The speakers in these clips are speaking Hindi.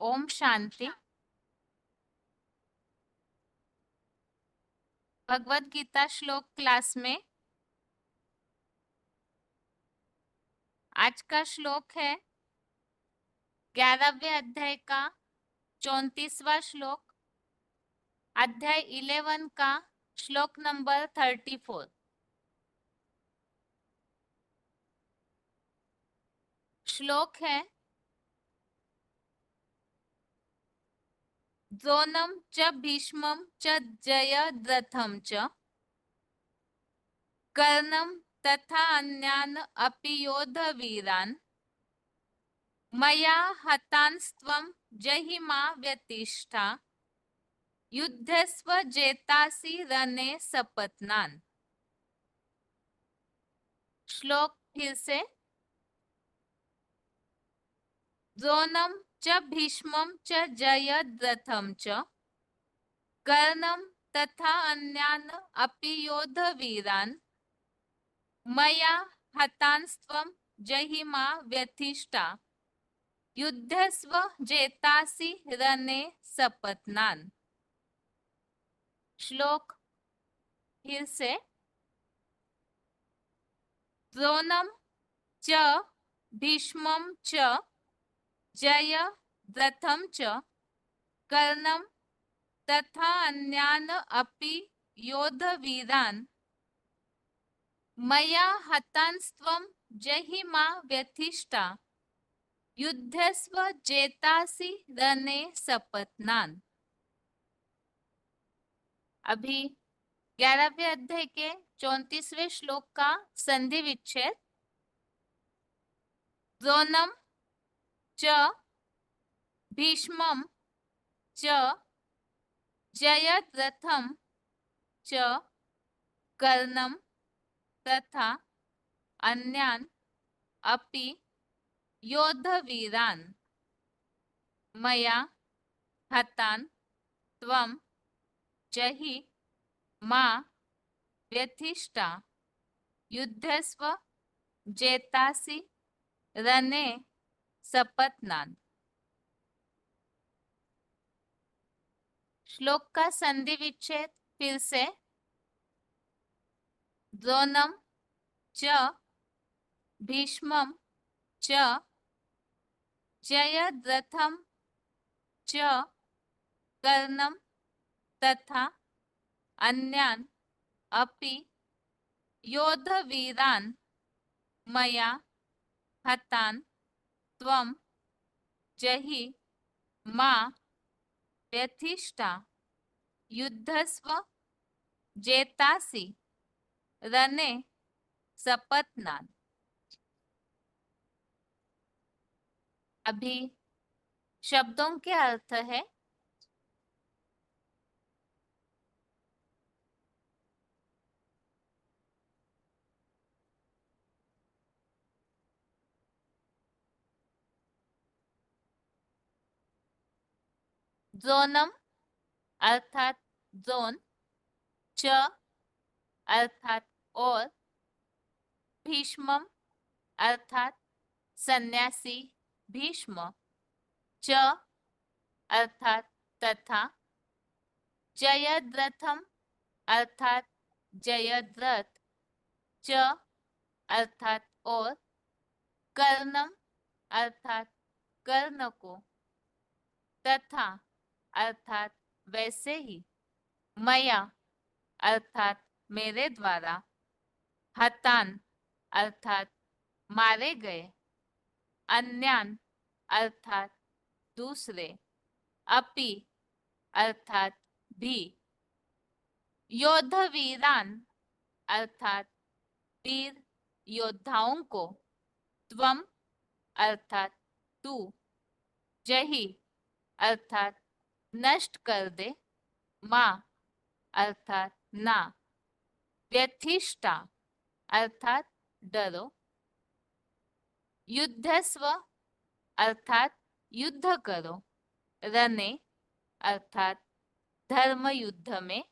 ओम शांति। भगवत गीता श्लोक क्लास में आज का श्लोक है 11वें अध्याय का 34वां श्लोक, अध्याय 11 का श्लोक नंबर 34। श्लोक है द्रोणं च भीष्मं च जयद्रथं च कर्णं तथा अन्यान् अपि योधवीरान् मया हतांस्त्वं जहिमा व्यतिष्ठा युद्धस्व जेतासि रणे सपत्नान्। श्लोक फिर से। द्रोणं च भीष्मं च जयद्रथं च कर्णं तथा अन्यान् अपि योधवीरान् मया हतांस्त्वं जहिमा व्यथिष्ठा युद्धस्व जेतासि रणे सपत्नान्। श्लोक फिर से। द्रोणं च भीष्मं च जयद्रथं च कर्णं तथा अन्यान् अपि योधवीरान् मया हतांस्त्वं जहिमा व्यथिष्ठा युद्धस्व जेतासि रणे सपत्नान्। अभी 11वें अध्याय के 34वें श्लोक का संधि विच्छेद। द्रोणं च भीष्मं च जयद्रथं च कर्णं तथा अन्यान् अपि योधवीरान् मया हतान् त्वं जहि मा व्यथिष्ठा युद्धस्व जेतासि रणे सपत्नान्। श्लोक का संधि विच्छेद फिर से। द्रोणं च भीष्मं च जयद्रथं च कर्णं तथा अन्यान् अपि योधवीरान् मया हतान् त्वं जहि मा व्यथिष्ठा युद्धस्व जेतासि रणे सपत्नान्। अभी शब्दों के अर्थ है। द्रोणम अर्थात द्रोण, च अर्थात और, भीष्मम अर्थात सन्यासी भीष्म, च अर्थात तथा, जयद्रथम अर्थात जयद्रथ, च अर्थात और, कर्णम अर्थात कर्ण को, तथा अर्थात वैसे ही, मया अर्थात मेरे द्वारा, हतान अर्थात मारे गए, अन्यान अर्थात दूसरे, अपि अर्थात भी, योद्धवीरान अर्थात वीर योद्धाओं को, त्वम अर्थात तू, जही अर्थात नष्ट कर दे, माँ अर्थात ना, व्यथिष्ठा अर्थात डरो, युद्धस्व अर्थात युद्ध करो, रणे अर्थात धर्म युद्ध में,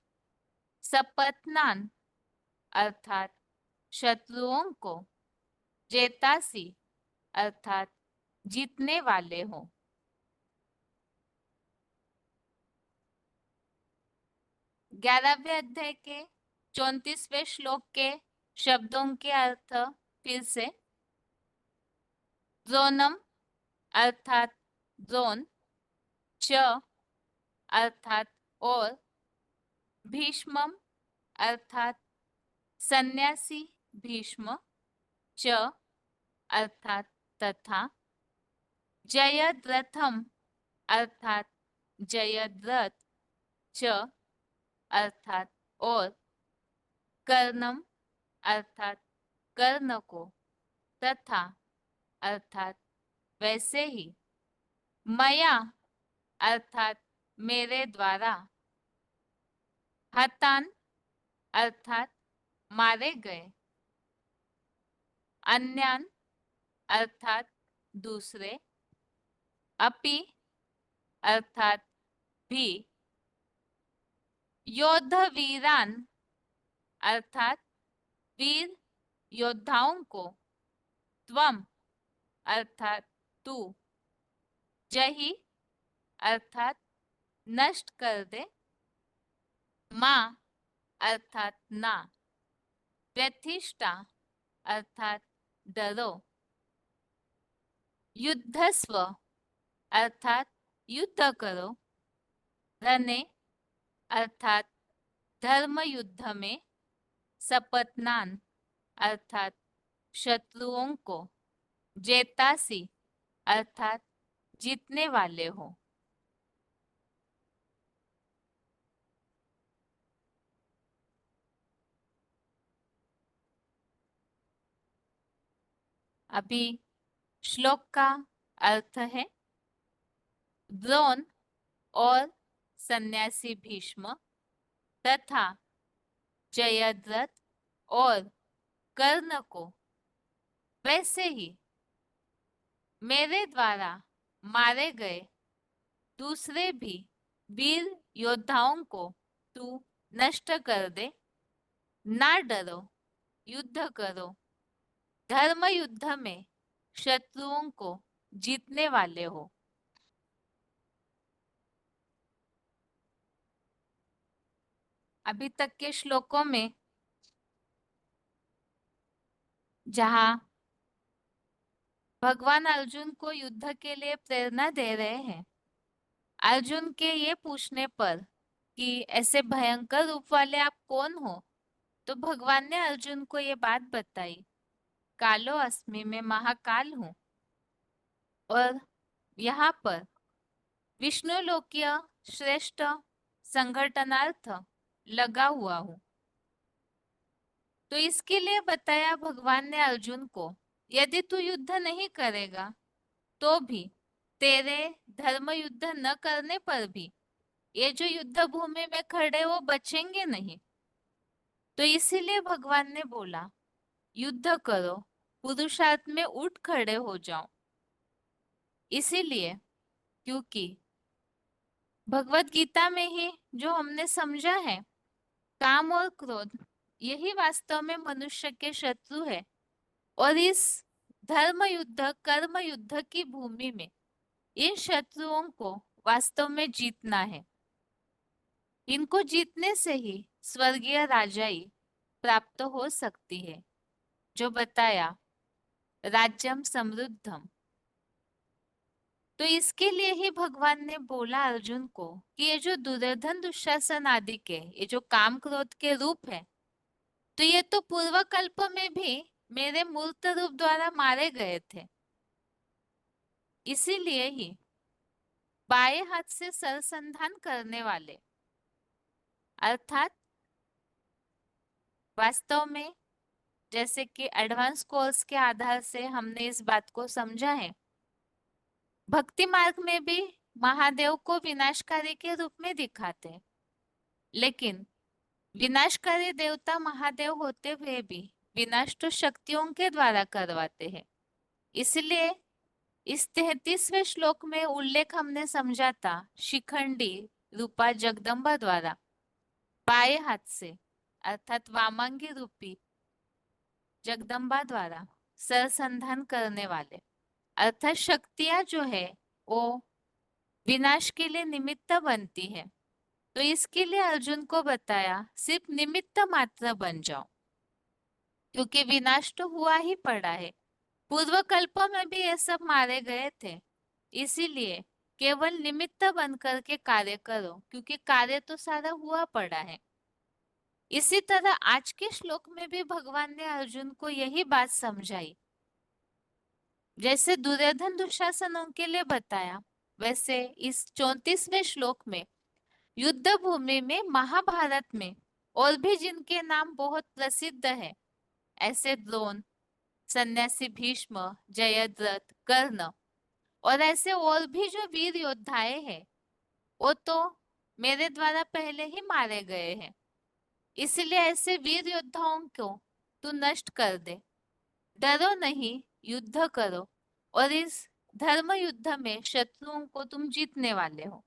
सपत्नान अर्थात शत्रुओं को, जेतासी अर्थात जीतने वाले हो। 11वें अध्याय के 34वें श्लोक के शब्दों के अर्थ फिर से। द्रोणम अर्थात द्रोण, च अर्थात और, भीष्मम अर्थात सन्यासी भीष्म, च अर्थात तथा, जयद्रथम अर्थात जयद्रथ, च अर्थात और, कर्णम अर्थात कर्ण को, तथा अर्थात वैसे ही, मया अर्थात मेरे द्वारा, हतान अर्थात मारे गए, अन्यान अर्थात दूसरे, अपि अर्थात भी, योद्धवीरान अर्थात वीर योद्धाओं को, त्वम अर्थात तू, जही अर्थात नष्ट कर दे, माँ अर्थात ना, व्यथिष्ठा अर्थात डरो, युद्धस्व अर्थात युद्ध करो, रणे अर्थात धर्म युद्ध में, सपत्नान अर्थात शत्रुओं को, जेतासी अर्थात जीतने वाले हो। अभी श्लोक का अर्थ है, द्रोण और सन्यासी भीष्म तथा जयद्रथ और कर्ण को वैसे ही मेरे द्वारा मारे गए दूसरे भी वीर योद्धाओं को तू नष्ट कर दे, ना डरो, युद्ध करो, धर्म युद्ध में शत्रुओं को जीतने वाले हो। अभी तक के श्लोकों में जहाँ भगवान अर्जुन को युद्ध के लिए प्रेरणा दे रहे हैं, अर्जुन के ये पूछने पर कि ऐसे भयंकर रूप वाले आप कौन हो, तो भगवान ने अर्जुन को ये बात बताई, कालो अस्मि, मैं महाकाल हूँ और यहाँ पर विष्णु लोकीय श्रेष्ठ संगठनार्थ लगा हुआ हूँ। तो इसके लिए बताया भगवान ने अर्जुन को, यदि तू युद्ध नहीं करेगा तो भी, तेरे धर्म युद्ध न करने पर भी ये जो युद्ध भूमि में खड़े वो बचेंगे नहीं। तो इसीलिए भगवान ने बोला युद्ध करो, पुरुषार्थ में उठ खड़े हो जाओ। इसीलिए क्योंकि भगवत गीता में ही जो हमने समझा है, काम और क्रोध यही वास्तव में मनुष्य के शत्रु है, और इस धर्म युद्ध कर्म युद्ध की भूमि में इन शत्रुओं को वास्तव में जीतना है। इनको जीतने से ही स्वर्गीय राजाई प्राप्त हो सकती है, जो बताया राज्यम समृद्धम। तो इसके लिए ही भगवान ने बोला अर्जुन को कि ये जो दुर्योधन दुशासन आदि के ये जो काम क्रोध के रूप है, तो ये तो पूर्व कल्प में भी मेरे मूर्त रूप द्वारा मारे गए थे। इसीलिए ही बाएं हाथ से सरसंधान करने वाले अर्थात वास्तव में जैसे कि एडवांस कोर्स के आधार से हमने इस बात को समझा है, भक्ति मार्ग में भी महादेव को विनाशकारी के रूप में दिखाते हैं, लेकिन विनाशकारी देवता महादेव होते हुए भी विनाश तो शक्तियों के द्वारा करवाते हैं। इसलिए इस 33वें श्लोक में उल्लेख हमने समझा था शिखंडी रूपा जगदम्बा द्वारा बाएं हाथ से अर्थात वामांगी रूपी जगदम्बा द्वारा सरसंधान करने वाले अर्थात शक्तियां जो है वो विनाश के लिए निमित्त बनती है। तो इसके लिए अर्जुन को बताया सिर्फ निमित्त मात्र बन जाओ, क्योंकि विनाश तो हुआ ही पड़ा है। पूर्व कल्पों में भी ये सब मारे गए थे, इसीलिए केवल निमित्त बन करके कार्य करो, क्योंकि कार्य तो सारा हुआ पड़ा है। इसी तरह आज के श्लोक में भी भगवान ने अर्जुन को यही बात समझाई। जैसे दुर्योधन दुशासनों के लिए बताया, वैसे इस 34वें श्लोक में युद्ध भूमि में, महाभारत में और भी जिनके नाम बहुत प्रसिद्ध है, ऐसे द्रोण, सन्यासी भीष्म, जयद्रथ, कर्ण और ऐसे और भी जो वीर योद्धाएं हैं, वो तो मेरे द्वारा पहले ही मारे गए हैं। इसलिए ऐसे वीर योद्धाओं को तू नष्ट कर दे। डरो नहीं, युद्ध करो, और इस धर्म युद्ध में शत्रुओं को तुम जीतने वाले हो।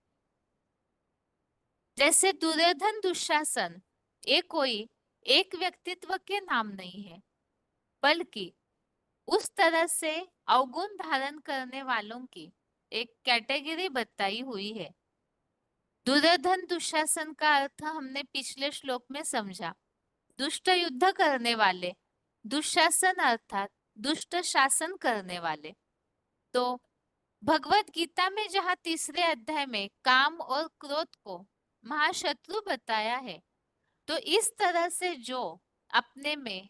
जैसे दुर्योधन दुशासन, ये कोई एक व्यक्तित्व के नाम नहीं है, बल्कि उस तरह से अवगुण धारण करने वालों की एक कैटेगरी बताई हुई है। दुर्योधन दुशासन का अर्थ हमने पिछले श्लोक में समझा, दुष्ट युद्ध करने वाले, दुशासन अर्थात दुष्ट शासन करने वाले। तो भगवत गीता में जहाँ तीसरे अध्याय में काम और क्रोध को महाशत्रु बताया है, तो इस तरह से जो अपने में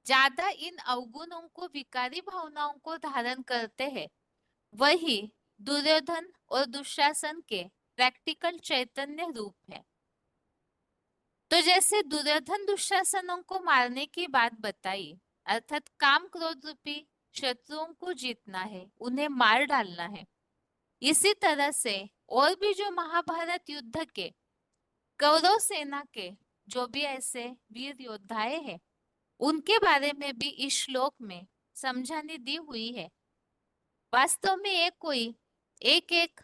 ज्यादा इन अवगुणों को, विकारी भावनाओं को धारण करते हैं, वही दुर्योधन और दुशासन के प्रैक्टिकल चैतन्य रूप है। तो जैसे दुर्योधन दुशासनों को मारने की बात बताई, अर्थात काम क्रोध रूपी शत्रुओं को जीतना है, उन्हें मार डालना है। इसी तरह से और भी जो महाभारत युद्ध के कौरव सेना के जो भी ऐसे वीर योद्धाएं हैं, उनके बारे में भी इस श्लोक में समझाने दी हुई है। वास्तव में ये कोई एक एक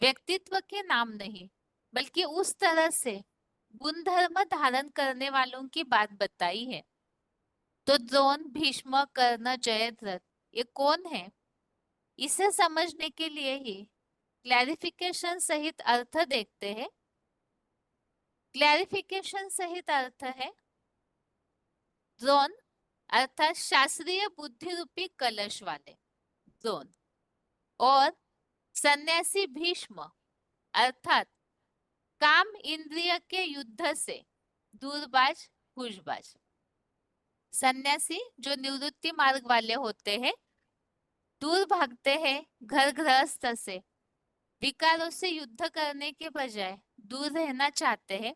व्यक्तित्व के नाम नहीं, बल्कि उस तरह से गुणधर्म धारण करने वालों की बात बताई है। तो द्रोण, भीष्म, कर्ण, जयद्रथ ये कौन है? इसे समझने के लिए ही क्लैरिफिकेशन सहित अर्थ देखते हैं। क्लैरिफिकेशन सहित अर्थ है, द्रोण अर्थात शास्त्रीय बुद्धि रूपी कलश वाले द्रोण, और सन्यासी भीष्म अर्थात काम इंद्रिय के युद्ध से दूरबाज, हुजबाज। सन्यासी जो निवृत्ति मार्ग वाले होते हैं, दूर भागते हैं घर गृहस्थ से, विकारों से युद्ध करने के बजाय दूर रहना चाहते हैं।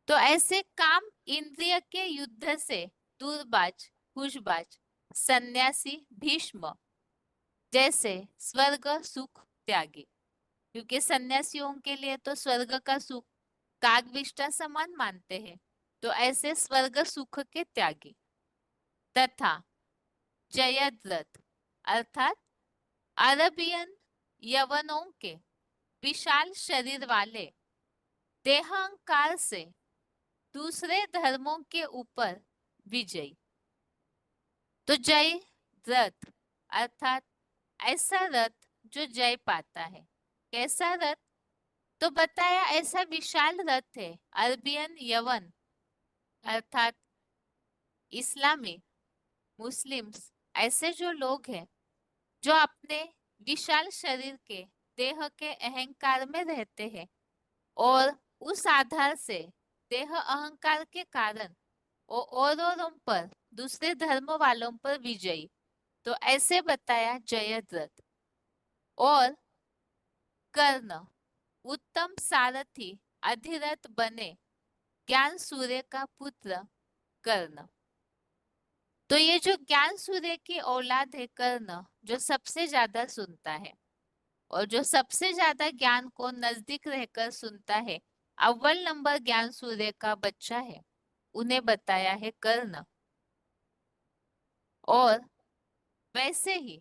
तो ऐसे काम इंद्रिय के युद्ध से दूरबाज, हुजबाज सन्यासी भीष्म जैसे स्वर्ग सुख त्यागी, क्योंकि सन्यासियों के लिए तो स्वर्ग का सुख कागविष्टा समान मानते हैं, तो ऐसे स्वर्ग सुख के त्यागी। तथा जयद्रथ अर्थात अरबियन यवनों के विशाल शरीर वाले, देहांकार से दूसरे धर्मों के ऊपर विजयी। तो जय रथ अर्थात ऐसा रथ जो जय पाता है। कैसा रथ? तो बताया ऐसा विशाल रथ है, अरबियन यवन अर्थात इस्लामी मुस्लिम्स, ऐसे जो लोग हैं जो अपने विशाल शरीर के, देह के अहंकार में रहते हैं, और उस आधार से देह अहंकार के कारण वो औरों पर, दूसरे धर्म वालों पर विजयी। तो ऐसे बताया जयद्रथ। और कर्ण उत्तम सारथी, अधिरथ बने ज्ञान सूर्य का पुत्र कर्ण। तो ये जो ज्ञान सूर्य की औलाद है कर्ण, जो सबसे ज्यादा सुनता है और जो सबसे ज्यादा ज्ञान को नजदीक रहकर सुनता है, अव्वल नंबर ज्ञान सूर्य का बच्चा है, उन्हें बताया है कर्ण। और वैसे ही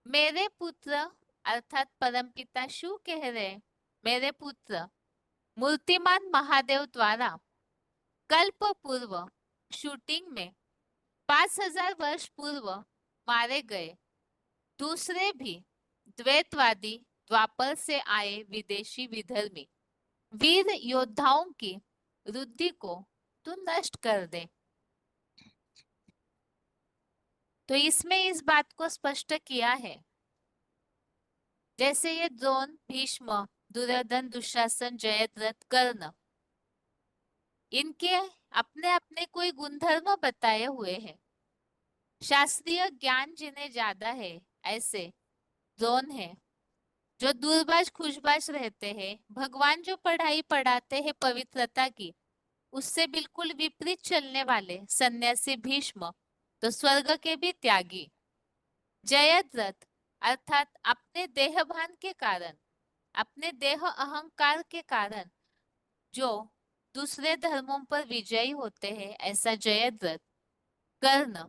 मेरे पुत्र अर्थात परमपिता शिव कह रहे, मेरे पुत्र मूर्तिमान महादेव द्वारा कल्प पूर्व शूटिंग में 5000 वर्ष पूर्व मारे गए दूसरे भी द्वैतवादी द्वापर से आए विदेशी विधर्मी, वीर योद्धाओं की रुद्धि को तू नष्ट कर दे। तो इसमें इस बात को स्पष्ट किया है, जैसे ये द्रोण, भीष्म, दुर्योधन, दुशासन, जयद्रथ, कर्ण, इनके अपने अपने कोई गुणधर्म बताए हुए हैं। शास्त्रीय ज्ञान जिन्हें ज्यादा है, ऐसे द्रोण है जो दूरबाज खुशबाज रहते हैं। भगवान जो पढ़ाई पढ़ाते हैं पवित्रता की, उससे बिल्कुल विपरीत चलने वाले सन्यासी भीष्म तो स्वर्ग के भी त्यागी। जयद्रथ अर्थात अपने देहभान के कारण, अपने देह अहंकार के कारण जो दूसरे धर्मों पर विजयी होते हैं, ऐसा जयद्रथ। कर्ण,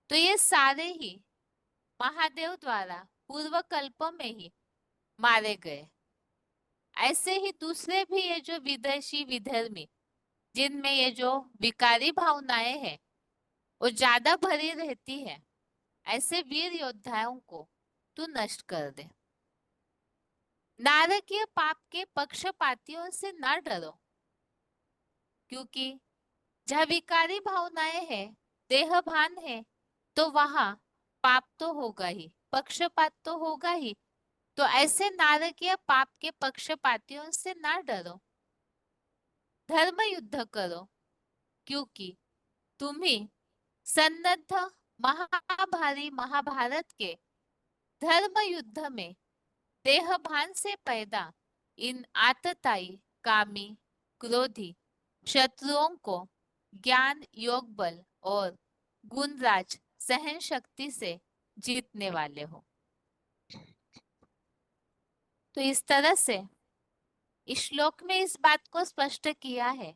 तो ये सारे ही महादेव द्वारा पूर्व कल्प में ही मारे गए। ऐसे ही दूसरे भी ये जो विदेशी विधर्मी, जिनमें ये जो विकारी भावनाएं हैं वो ज्यादा भरी रहती है, ऐसे वीर योद्धाओं को तू नष्ट कर दे। नारकीय पाप के पक्षपातियों से ना डरो, क्योंकि जहाँ विकारी भावनाएं है, देह भान है, तो वहां पाप तो होगा ही, पक्षपात तो होगा ही। तो ऐसे नारकीय पाप के पक्षपातियों से ना डरो, धर्म युद्ध करो, क्योंकि तुम्ही सन्नद्ध महाभारी महाभारत के धर्म युद्ध में देहभान से पैदा इन आतताई, कामी, क्रोधी शत्रुओं को ज्ञान, योग बल और गुणराज सहन शक्ति से जीतने वाले हो। तो इस तरह से इस श्लोक में इस बात को स्पष्ट किया है,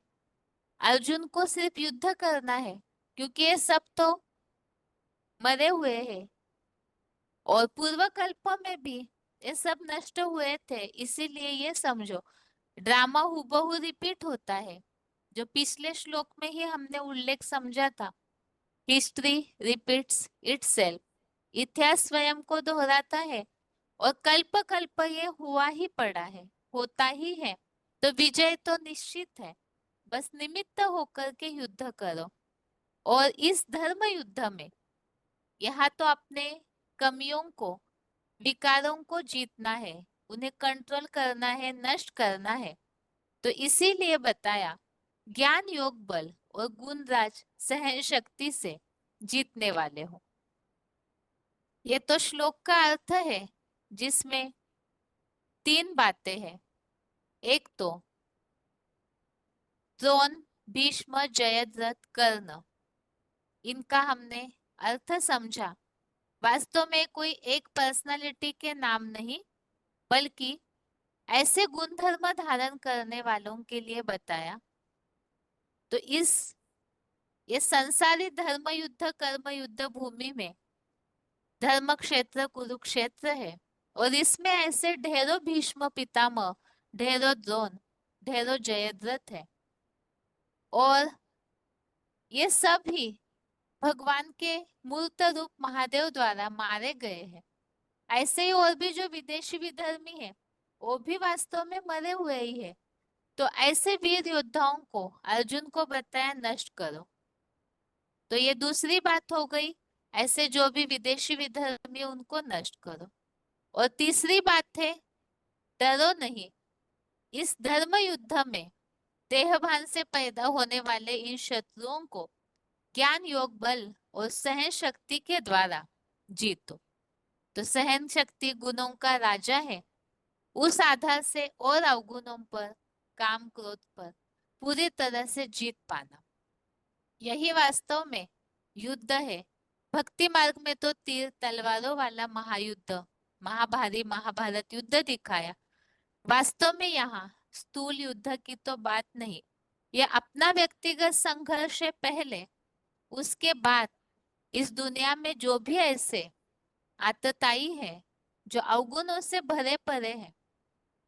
अर्जुन को सिर्फ युद्ध करना है, क्योंकि ये सब तो मरे हुए हैं और पूर्व कल्प में भी ये सब नष्ट हुए थे। इसीलिए ये समझो, ड्रामा हूबहू रिपीट होता है, जो पिछले श्लोक में ही हमने उल्लेख समझा था। हिस्ट्री रिपीट्स इटसेल्फ, इतिहास स्वयं को दोहराता है और कल्प कल्प ये हुआ ही पड़ा है, होता ही है। तो विजय तो निश्चित है, बस निमित्त होकर के युद्ध करो। और इस धर्म युद्ध में यहाँ तो अपने कमियों को, विकारों को जीतना है, उन्हें कंट्रोल करना है, नष्ट करना है। तो इसीलिए बताया, ज्ञान, योग बल और गुणराज सहन शक्ति से जीतने वाले हो। ये तो श्लोक का अर्थ है, जिसमें तीन बातें हैं। एक तो द्रोण, भीष्म, जयद्रथ, कर्ण, इनका हमने अर्थ समझा। वास्तव में कोई एक पर्सनालिटी के नाम नहीं, बल्कि ऐसे गुण धर्म धारण करने वालों के लिए बताया। तो ये संसारी धर्म युद्ध कर्म युद्ध भूमि में धर्म क्षेत्र कुरुक्षेत्र है, और इसमें ऐसे ढेरों भीष्म पितामह, ढेरों द्रोण, ढेरों जयद्रथ है। और ये सब ही भगवान के मूर्त रूप महादेव द्वारा मारे गए हैं। ऐसे ही और भी जो विदेशी विधर्मी है, वो भी वास्तव में मरे हुए ही है। तो ऐसे वीर योद्धाओं को अर्जुन को बताया, नष्ट करो। तो ये दूसरी बात हो गई, ऐसे जो भी विदेशी विधर्मी है, उनको नष्ट करो। और तीसरी बात है, डरो नहीं। इस धर्म युद्ध में देहभान से पैदा होने वाले इन शत्रुओं को ज्ञान, योग बल और सहन शक्ति के द्वारा जीतो। तो सहन शक्ति गुणों का राजा है, उस आधार से और अवगुणों पर, काम क्रोध पर पूरी तरह से जीत पाना, यही वास्तव में युद्ध है। भक्ति मार्ग में तो तीर तलवारों वाला महायुद्ध, महाभारी महाभारत युद्ध दिखाया। वास्तव में यहाँ स्थूल युद्ध की तो बात नहीं, यह अपना व्यक्तिगत संघर्ष है पहले, उसके बाद इस दुनिया में जो भी ऐसे आतताई है, जो अवगुणों से भरे पड़े हैं,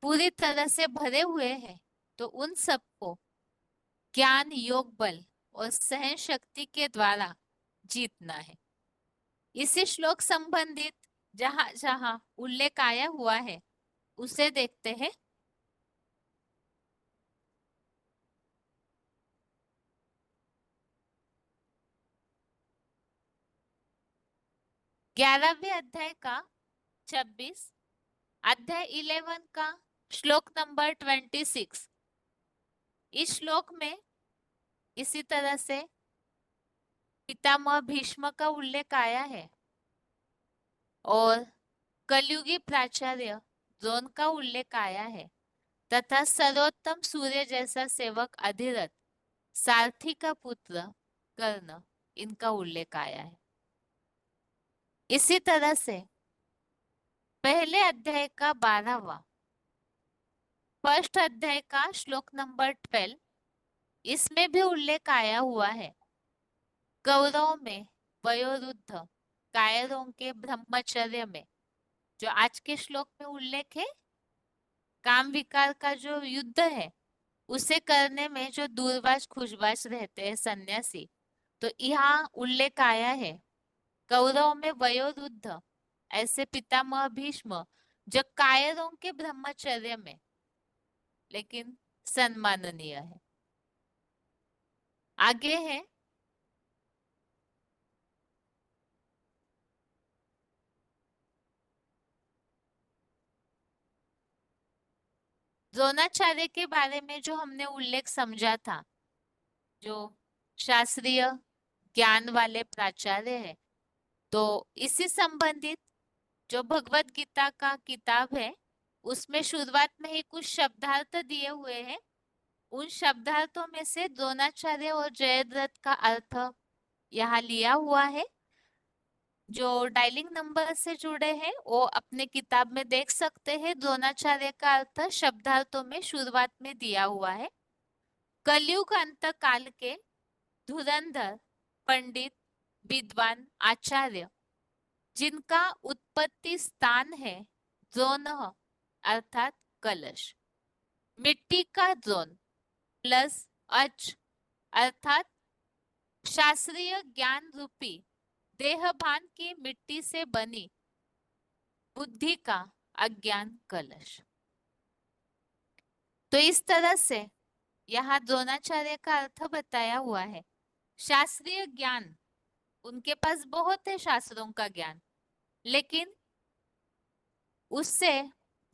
पूरी तरह से भरे हुए हैं, तो उन सबको ज्ञान, योग बल और सहन शक्ति के द्वारा जीतना है। इसी श्लोक संबंधित जहां जहां उल्लेख आया हुआ है, उसे देखते हैं। 11वें अध्याय का 26, अध्याय 11 का श्लोक नंबर 26। इस श्लोक में इसी तरह से पितामह भीष्म का उल्लेख आया है और कलयुगी प्राचार्य द्रोण का उल्लेख आया है तथा सर्वोत्तम सूर्य जैसा सेवक अधिरथ सारथी का पुत्र कर्ण, इनका उल्लेख आया है। इसी तरह से पहले अध्याय का 12वां, फर्स्ट अध्याय का श्लोक नंबर 12, इसमें भी उल्लेख आया हुआ है। कौरवों में वयोवृद्ध कायरों के ब्रह्मचर्य में, जो आज के श्लोक में उल्लेख है, काम विकार का जो युद्ध है उसे करने में जो दूरबाज खुशबाज रहते हैं सन्यासी, तो यहाँ उल्लेख आया है कौरवों में वयोवृद्ध ऐसे पितामह भीष्म जो कायरों के ब्रह्मचर्य में लेकिन सम्माननीय है। आगे है द्रोणाचार्य के बारे में जो हमने उल्लेख समझा था, जो शास्त्रीय ज्ञान वाले प्राचार्य है, तो इसी संबंधित जो भगवत गीता का किताब है उसमें शुरुआत में ही कुछ शब्दार्थ दिए हुए हैं। उन शब्दार्थों में से द्रोणाचार्य और जयद्रथ का अर्थ यहाँ लिया हुआ है। जो डायलिंग नंबर से जुड़े हैं वो अपने किताब में देख सकते हैं। द्रोणाचार्य का अर्थ शब्दार्थों में शुरुआत में दिया हुआ है। कलयुग अंत काल के धुरंधर पंडित विद्वान आचार्य जिनका उत्पत्ति स्थान है द्रोण अर्थात कलश, मिट्टी का द्रोण प्लस अच अर्थात शास्त्रीय ज्ञान रूपी देहभान की मिट्टी से बनी बुद्धि का अज्ञान कलश। तो इस तरह से यहाँ द्रोणाचार्य का अर्थ बताया हुआ है। शास्त्रीय ज्ञान, उनके पास बहुत है शास्त्रों का ज्ञान, लेकिन उससे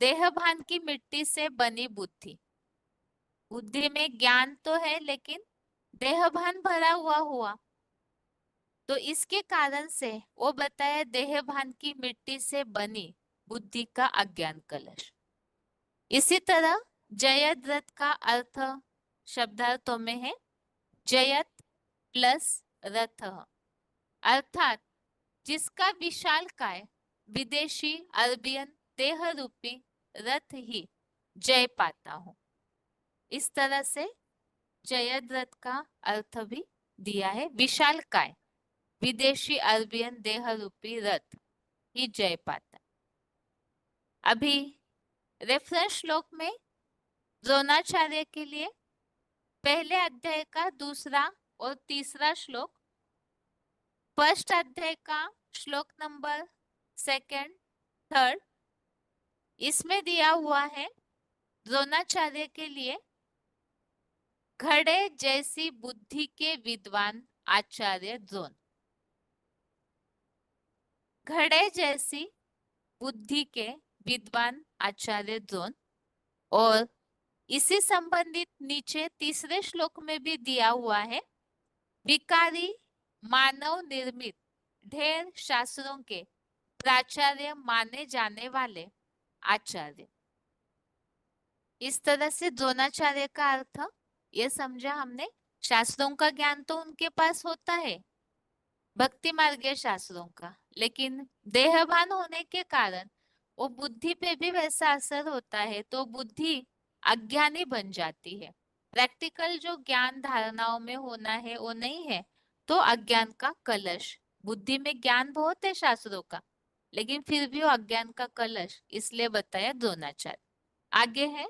देहभान की मिट्टी से बनी बुद्धि, बुद्धि में ज्ञान तो है लेकिन देहभान भरा हुआ हुआ, तो इसके कारण से वो बताया देहभान की मिट्टी से बनी बुद्धि का अज्ञान कलश। इसी तरह जयद्रथ का अर्थ शब्दार्थों में है जयत प्लस रथ, अर्थात जिसका विशाल काय विदेशी अरबियन देह रूपी रथ ही जय पाता हो। इस तरह से जयद्रथ का अर्थ भी दिया है, विशाल काय विदेशी अरबियन देह रूपी रथ ही जय पाता। अभी रेफरेंस श्लोक में द्रोणाचार्य के लिए पहले अध्याय का दूसरा और तीसरा श्लोक, फर्स्ट अध्याय का श्लोक नंबर सेकंड थर्ड, इसमें दिया हुआ है द्रोणाचार्य के लिए घड़े जैसी बुद्धि के विद्वान आचार्य द्रोण। घड़े जैसी बुद्धि के विद्वान आचार्य द्रोण, और इसी संबंधित नीचे तीसरे श्लोक में भी दिया हुआ है विकारी मानव निर्मित ढेर शास्त्रों के प्राचार्य माने जाने वाले आचार्य। इस तरह से द्रोणाचार्य का अर्थ ये समझा हमने, शास्त्रों का ज्ञान तो उनके पास होता है भक्ति मार्गीय शास्त्रों का, लेकिन देहभान होने के कारण वो बुद्धि पे भी वैसा असर होता है, तो बुद्धि अज्ञानी बन जाती है। प्रैक्टिकल जो ज्ञान धारणाओं में होना है वो नहीं है, तो अज्ञान का कलश, बुद्धि में ज्ञान बहुत है शास्त्रों का लेकिन फिर भी वो अज्ञान का कलश, इसलिए बताया द्रोणाचार्य। आगे है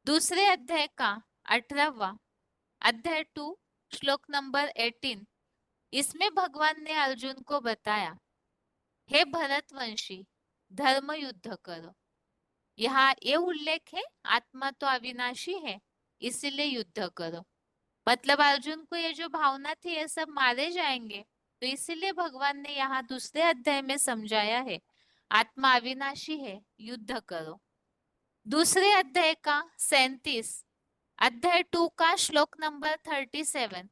दूसरे अध्याय का 18वां, अध्याय 2 श्लोक नंबर 18। इसमें भगवान ने अर्जुन को बताया, हे भरतवंशी धर्म युद्ध करो। यहाँ ये उल्लेख है आत्मा तो अविनाशी है इसीलिए युद्ध करो। मतलब अर्जुन को ये जो भावना थी ये सब मारे जाएंगे, तो इसीलिए भगवान ने यहाँ दूसरे अध्याय में समझाया है आत्मा अविनाशी है, युद्ध करो। दूसरे अध्याय का 37, अध्याय 2 का श्लोक नंबर 37,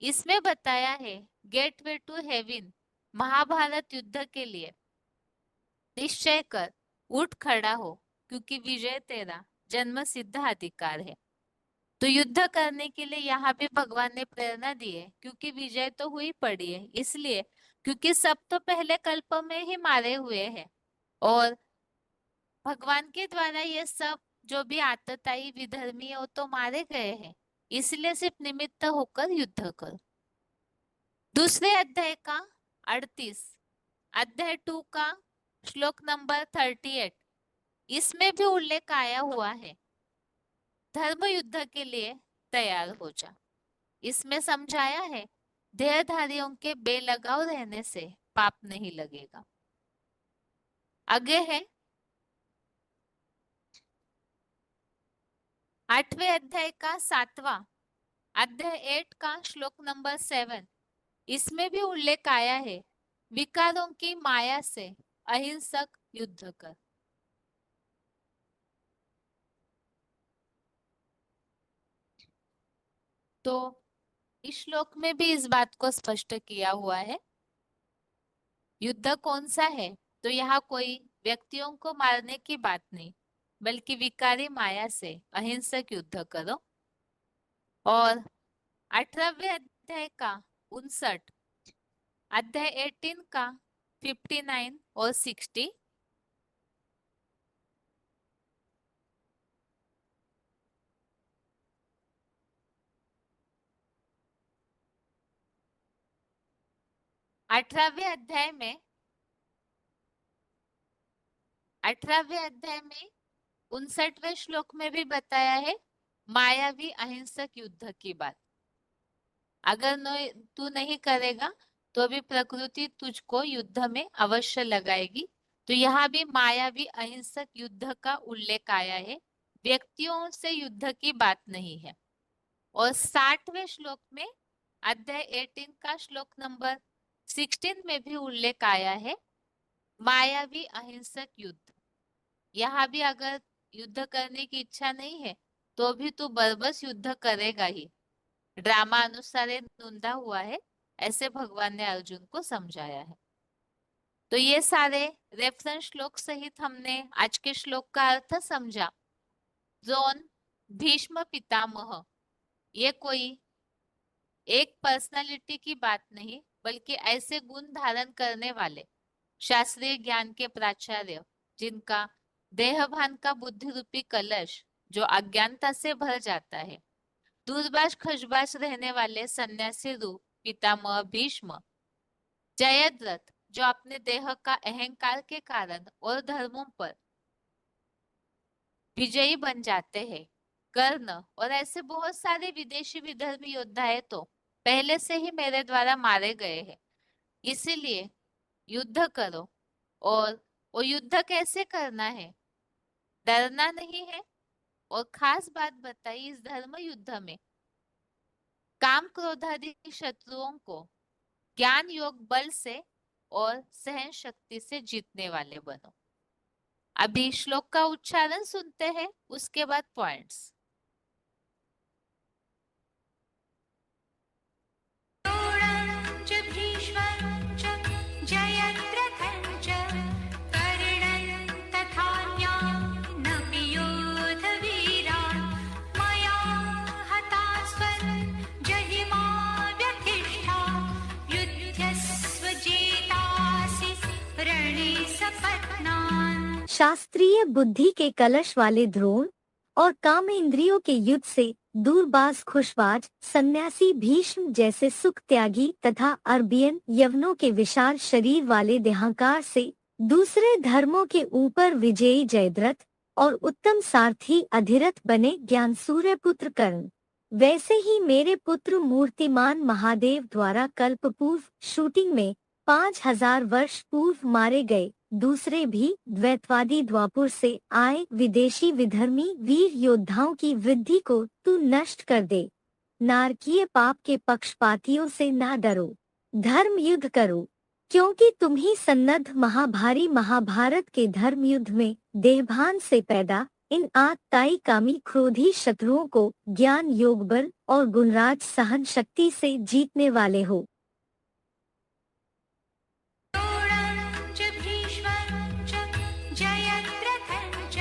इसमें बताया है gateway to heaven, Mahabharat युद्ध के लिए निश्चय कर, उठ खड़ा हो, क्योंकि विजय तेरा जन्म सिद्ध अधिकार है। तो युद्ध करने के लिए यहाँ भी भगवान ने प्रेरणा दी है, क्योंकि विजय तो हुई पड़ी है, इसलिए क्योंकि सब तो पहले कल्प में ही मारे हुए हैं, और भगवान के द्वारा ये सब जो भी आतताई विधर्मी है वो तो मारे गए हैं, इसलिए सिर्फ निमित्त होकर युद्ध करो। दूसरे अध्याय का 38, अध्याय 2 का श्लोक नंबर 38, इसमें भी उल्लेख आया हुआ है धर्म युद्ध के लिए तैयार हो जा। इसमें समझाया है देहधारियों के बेलगाव रहने से पाप नहीं लगेगा। आगे है 8वें अध्याय का 7वां, अध्याय 8 का श्लोक नंबर 7, इसमें भी उल्लेख आया है विकारों की माया से अहिंसक युद्ध कर। तो इस श्लोक में भी इस बात को स्पष्ट किया हुआ है। युद्ध कौन सा है, तो यहाँ कोई व्यक्तियों को मारने की बात नहीं, बल्कि विकारी माया से अहिंसक युद्ध करो। और 18वें अध्याय का 59, अध्याय 18 का 59 और 60, अठारहवें अध्याय में 59वें श्लोक में भी बताया है मायावी अहिंसक युद्ध की बात। अगर तू नहीं करेगा तो भी प्रकृति तुझको युद्ध में अवश्य लगाएगी। तो यहाँ भी मायावी अहिंसक युद्ध का उल्लेख आया है, व्यक्तियों से युद्ध की बात नहीं है। और 60वें श्लोक में अध्याय 18 का श्लोक नंबर 16 में भी उल्लेख आया है मायावी अहिंसक युद्ध। यहाँ भी अगर युद्ध करने की इच्छा नहीं है तो भी तू बरबस युद्ध करेगा ही, ड्रामा अनुसार नोंदा हुआ है, ऐसे भगवान ने अर्जुन को समझाया है। तो ये सारे रेफरेंस श्लोक सहित हमने आज के श्लोक का अर्थ समझा। द्रोण भीष्म पितामह ये कोई एक पर्सनालिटी की बात नहीं, बल्कि ऐसे गुण धारण करने वाले शास्त्रीय ज्ञान के प्राचार्य, जिनका देहभान का बुद्धि रूपी कलश जो अज्ञानता से भर जाता है, दूरबाज खजबाज रहने वाले सन्यासी रूप पितामह भीष्म, जयद्रथ जो अपने देह का अहंकार के कारण और धर्मों पर विजयी बन जाते हैं, कर्ण और ऐसे बहुत सारे विदेशी विधर्मी योद्धा है तो पहले से ही मेरे द्वारा मारे गए हैं। इसीलिए युद्ध करो। और वो युद्ध कैसे करना है, डरना नहीं है। और खास बात बताई इस धर्म युद्ध में काम क्रोधादि शत्रुओं को ज्ञान योग बल से और सहन शक्ति से जीतने वाले बनो। अभी श्लोक का उच्चारण सुनते हैं, उसके बाद पॉइंट्स। शास्त्रीय बुद्धि के कलश वाले द्रोण और काम इंद्रियों के युद्ध से दूरबाज खुशबाज सन्यासी भीष्म जैसे सुख त्यागी तथा अरबियन यवनों के विशाल शरीर वाले देहांकार से दूसरे धर्मों के ऊपर विजयी जयद्रथ और उत्तम सारथी अधिरथ बने ज्ञान सूर्य पुत्र कर्ण, वैसे ही मेरे पुत्र मूर्तिमान महादेव द्वारा कल्प पूर्व शूटिंग में 5000 वर्ष पूर्व मारे गए दूसरे भी द्वैतवादी द्वापुर से आए विदेशी विधर्मी वीर योद्धाओं की वृद्धि को तू नष्ट कर दे। नारकीय पाप के पक्षपातियों से ना डरो, धर्म युद्ध करो, क्योंकि तुम ही सन्नद्ध महाभारी महाभारत के धर्म युद्ध में देहभान से पैदा इन आत्ताई कामी क्रोधी शत्रुओं को ज्ञान योग बल और गुणराज सहन शक्ति से जीतने वाले हो। द्रोणं च भीष्मं च जयद्रथं च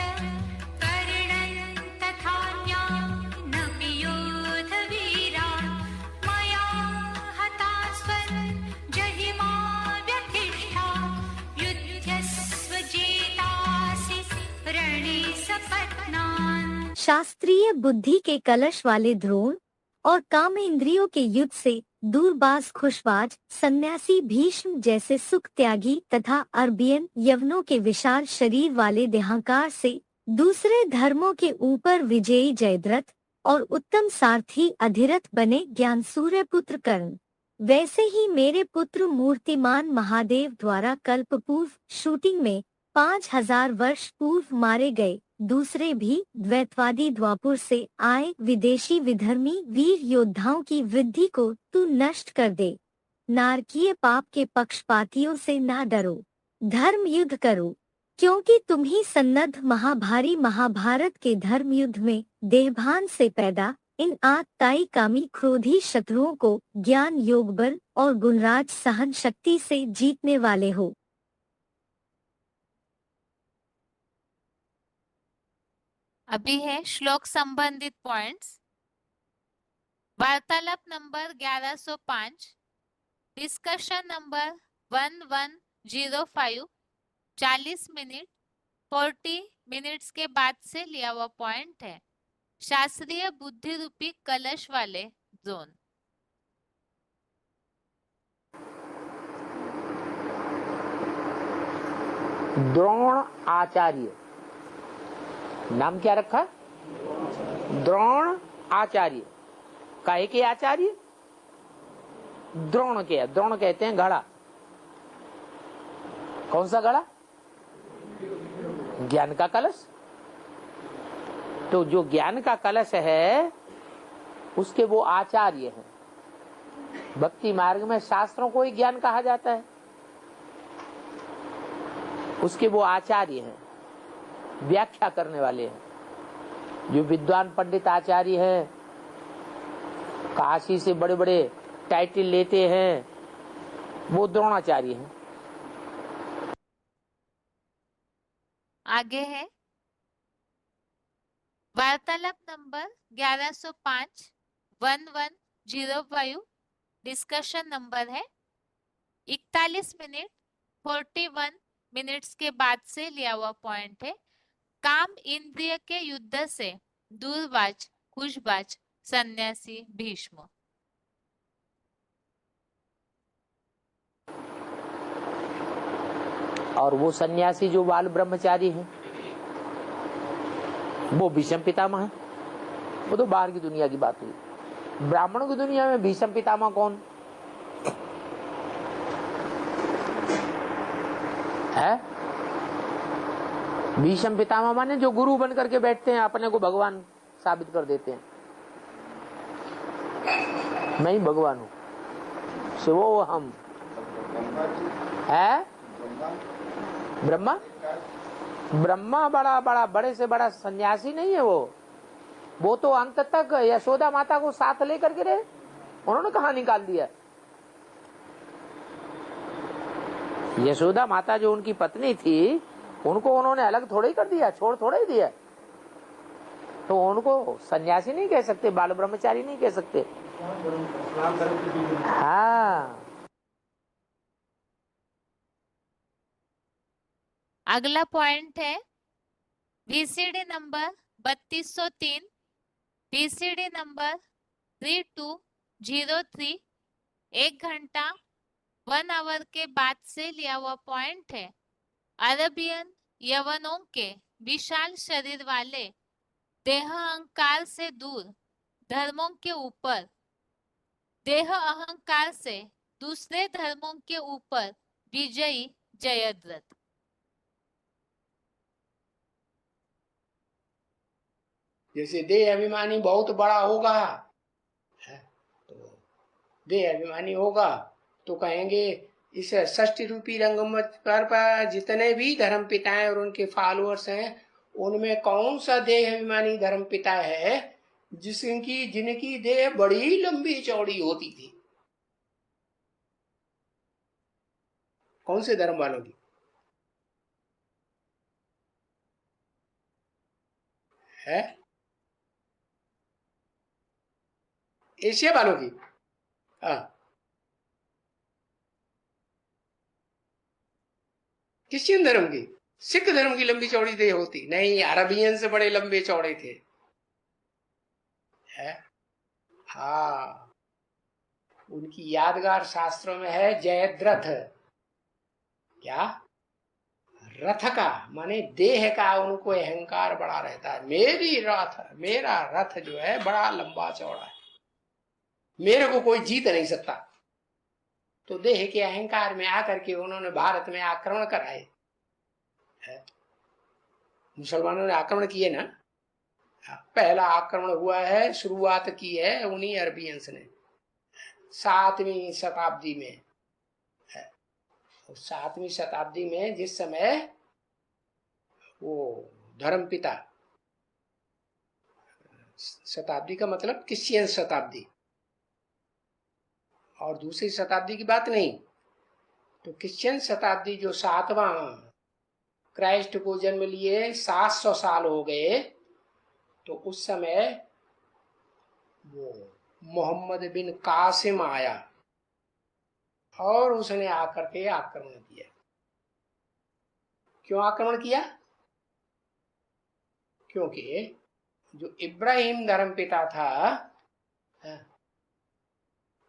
कर्णं तथान्यानपि योधवीरान् मया हतास्त्वं जहिमा व्यथिष्ठा युध्यस्व जेतासि रणे सपत्नान्। शास्त्रीय बुद्धि के कलश वाले द्रोण और काम इंद्रियों के युद्ध से दूरबाज खुशबाज सन्यासी भीष्म जैसे सुख त्यागी तथा अरबियन यवनों के विशाल शरीर वाले देहांकार से दूसरे धर्मों के ऊपर विजयी जयद्रथ और उत्तम सारथी अधिरथ बने ज्ञान सूर्य पुत्र कर्ण, वैसे ही मेरे पुत्र मूर्तिमान महादेव द्वारा कल्प पूर्व शूटिंग में 5000 वर्ष पूर्व मारे गए दूसरे भी द्वैतवादी द्वापुर से आए विदेशी विधर्मी वीर योद्धाओं की वृद्धि को तू नष्ट कर दे। नारकीय पाप के पक्षपातियों से ना डरो, धर्म युद्ध करो, क्योंकि तुम ही सन्नद्ध महाभारी महाभारत के धर्म युद्ध में देहभान से पैदा इन आत्ताई कामी क्रोधी शत्रुओं को ज्ञान योग बल और गुणराज सहन शक्ति से जीतने वाले हो। अभी है श्लोक संबंधित पॉइंट्स। वार्तालाप number 1105, discussion number 1105, 40 minute 40 minutes के बाद से लिया हुआ पॉइंट है। शास्त्रीय बुद्धि रूपी कलश वाले जोन। द्रोण आचार्य, नाम क्या रखा? द्रोण आचार्य। काहे के आचार्य? द्रोण के। द्रोण कहते हैं घड़ा। कौन सा घड़ा? ज्ञान का कलश। तो जो ज्ञान का कलश है उसके वो आचार्य हैं। भक्ति मार्ग में शास्त्रों को ही ज्ञान कहा जाता है, उसके वो आचार्य हैं, व्याख्या करने वाले हैं। जो विद्वान पंडित आचार्य हैं, काशी से बड़े बड़े टाइटल लेते हैं, वो द्रोणाचार्य हैं। आगे है वार्तालाप नंबर 1105, 1105, डिस्कशन नंबर है 41 मिनट 41 मिनट्स के बाद से लिया हुआ पॉइंट है। काम इंद्रिय के युद्ध से दूरबाज खुशबाज सन्यासी भीष्म। और वो सन्यासी जो बाल ब्रह्मचारी हैं वो भीष्म पितामह है। वो तो बाहर की दुनिया की बात हुई। ब्राह्मणों की दुनिया में भीष्म पितामह कौन है? भीष्म पितामह माने जो गुरु बन करके बैठते हैं, अपने को भगवान साबित कर देते हैं। मैं ही भगवान हूं, सो वो हम है। ब्रह्मा ब्रह्मा बड़ा बड़ा बड़े से बड़ा सन्यासी नहीं है। वो तो अंत तक यशोदा माता को साथ लेकर के रहे। उन्होंने कहा निकाल दिया। यशोदा माता जो उनकी पत्नी थी, उनको उन्होंने अलग थोड़े ही कर दिया, छोड़ थोड़े ही दिया। तो उनको सन्यासी नहीं कह सकते, बाल ब्रह्मचारी नहीं कह सकते। हाँ। अगला पॉइंट है वीसीडी नंबर 3203, वीसीडी नंबर 3203, 1 घंटा 1 आवर के बाद से लिया हुआ पॉइंट है। अरबियन यवनों के विशाल शरीर वाले देह अहंकार से दूर धर्मों के ऊपर, देह अहंकार से दूसरे धर्मों के ऊपर विजयी जयद्रथ। जैसे देह अभिमानी बहुत बड़ा होगा, देह अभिमानी होगा तो कहेंगे इस षष्ठी रूपी रंगमंच पर जितने भी धर्म पिताएं और उनके फॉलोअर्स हैं, उनमें कौन सा देह अभिमानी धर्म पिता है जिनकी देह बड़ी लंबी चौड़ी होती थी? कौन से धर्म वालों की है? एशिया वालों की? हाँ। क्रिश्चियन धर्म की? सिख धर्म की लंबी चौड़ी देह होती नहीं, अरबियन से बड़े लंबे चौड़े थे। है? हाँ, उनकी यादगार शास्त्रों में है जयद्रथ। क्या? रथ का माने देह का उनको अहंकार बड़ा रहता है। मेरा रथ जो है बड़ा लंबा चौड़ा है, मेरे को कोई जीत नहीं सकता। तो देह के अहंकार में आकर के उन्होंने भारत में आक्रमण कराए। मुसलमानों ने आक्रमण किए ना, पहला आक्रमण हुआ है, शुरुआत की है उन्हीं अरबियंस ने 7वीं शताब्दी में। 7वीं शताब्दी में जिस समय वो धर्मपिता, शताब्दी का मतलब क्रिश्चियन शताब्दी, और दूसरी शताब्दी की बात नहीं, तो क्रिश्चियन शताब्दी जो 7वां, क्राइस्ट को जन्म लिए 700 साल हो गए, तो उस समय वो मोहम्मद बिन कासिम आया और उसने आकर के आक्रमण किया। क्यों आक्रमण किया? क्योंकि जो इब्राहिम धर्मपिता था,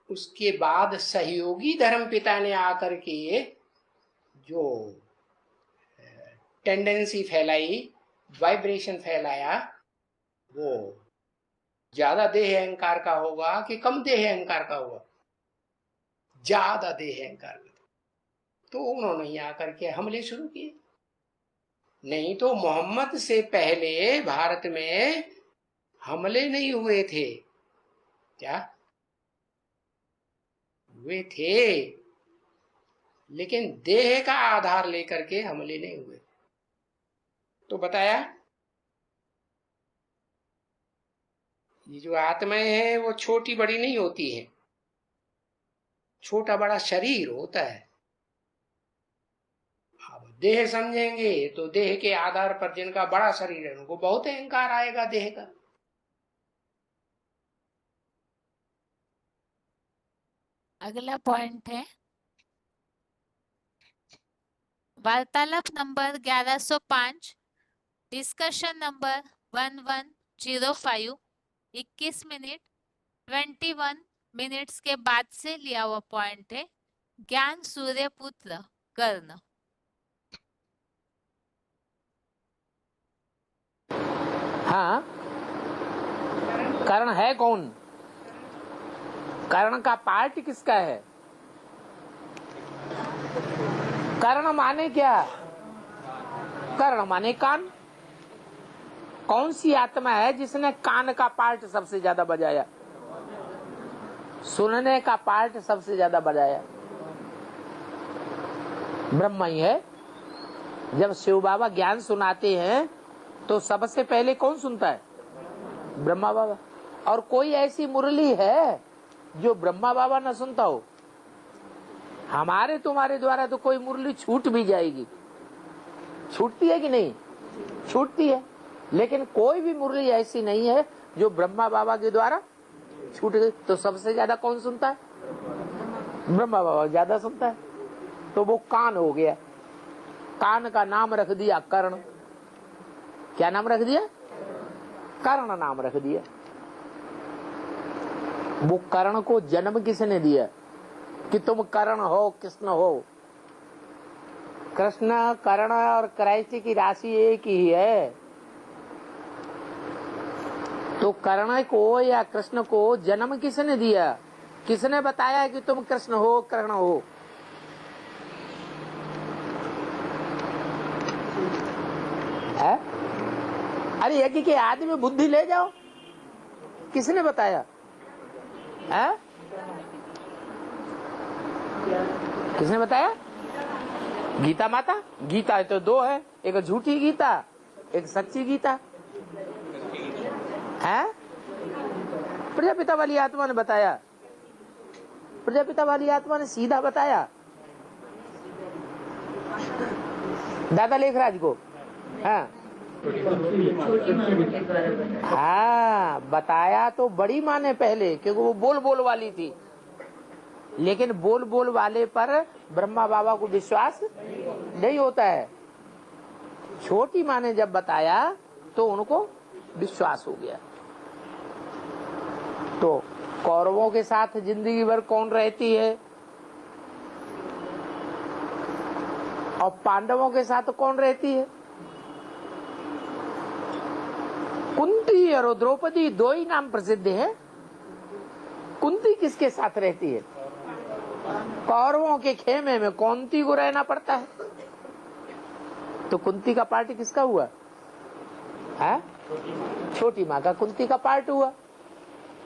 उसके बाद सहयोगी धर्मपिता ने आकर के जो टेंडेंसी फैलाई, वाइब्रेशन फैलाया, वो ज्यादा देह अहंकार का होगा कि कम देह अहंकार का होगा? ज्यादा देह अहंकार का। तो उन्होंने ही आकर के हमले शुरू किए। नहीं तो मोहम्मद से पहले भारत में हमले नहीं हुए थे। क्या हुए थे? लेकिन देह का आधार लेकर के हमले नहीं हुए। तो बताया ये जो आत्माएं हैं वो छोटी बड़ी नहीं होती है, छोटा बड़ा शरीर होता है। अब देह समझेंगे तो देह के आधार पर जिनका बड़ा शरीर है उनको बहुत अहंकार आएगा देह का। अगला पॉइंट है वार्तालाप number 1105, discussion number 1105, 21 minute 21 minutes के बाद से लिया हुआ पॉइंट है। ज्ञान सूर्य पुत्र कर्ण। हाँ, कर्ण है कौन? कर्ण का पार्ट किसका है? कर्ण माने क्या? कर्ण माने कान। कौन सी आत्मा है जिसने कान का पार्ट सबसे ज्यादा बजाया, सुनने का पार्ट सबसे ज्यादा बजाया? ब्रह्मा ही है। जब शिव बाबा ज्ञान सुनाते हैं तो सबसे पहले कौन सुनता है? ब्रह्मा बाबा। और कोई ऐसी मुरली है जो ब्रह्मा बाबा न सुनता हो? हमारे तुम्हारे द्वारा तो कोई मुरली छूट भी जाएगी, छूटती है कि नहीं? छूटती है, लेकिन कोई भी मुरली ऐसी नहीं है जो ब्रह्मा बाबा के द्वारा छूट गई। तो सबसे ज्यादा कौन सुनता है? ब्रह्मा बाबा ज्यादा सुनता है। तो वो कान हो गया। कान का नाम रख दिया कर्ण। क्या नाम रख दिया? कर्ण नाम रख दिया। वो कर्ण को जन्म किसने दिया कि तुम कर्ण हो, कृष्ण हो? कृष्ण, कर्ण और क्राइस्ट की राशि एक ही है। तो कर्ण को या कृष्ण को जन्म किसने दिया? किसने बताया कि तुम कृष्ण हो, कर्ण हो? है? अरे यज्ञ के आदि में बुद्धि ले जाओ, किसने बताया? है? किसने बताया? गीता माता। गीता तो दो है, एक झूठी गीता, एक सच्ची गीता है। प्रजापिता वाली आत्मा ने बताया, प्रजापिता वाली आत्मा ने सीधा बताया दादा लेखराज को। हाँ हाँ, बताया तो बड़ी माँ ने पहले, क्योंकि वो बोल बोल वाली थी, लेकिन बोल बोल वाले पर ब्रह्मा बाबा को विश्वास नहीं होता है। छोटी माँ ने जब बताया तो उनको विश्वास हो गया। तो कौरवों के साथ जिंदगी भर कौन रहती है और पांडवों के साथ कौन रहती है? कुंती और द्रौपदी दो ही नाम प्रसिद्ध है। कुंती किसके साथ रहती है? कौरवों के खेमे में कुंती को रहना पड़ता है। तो कुंती का पार्ट किसका हुआ है? छोटी माँ का कुंती का पार्ट हुआ।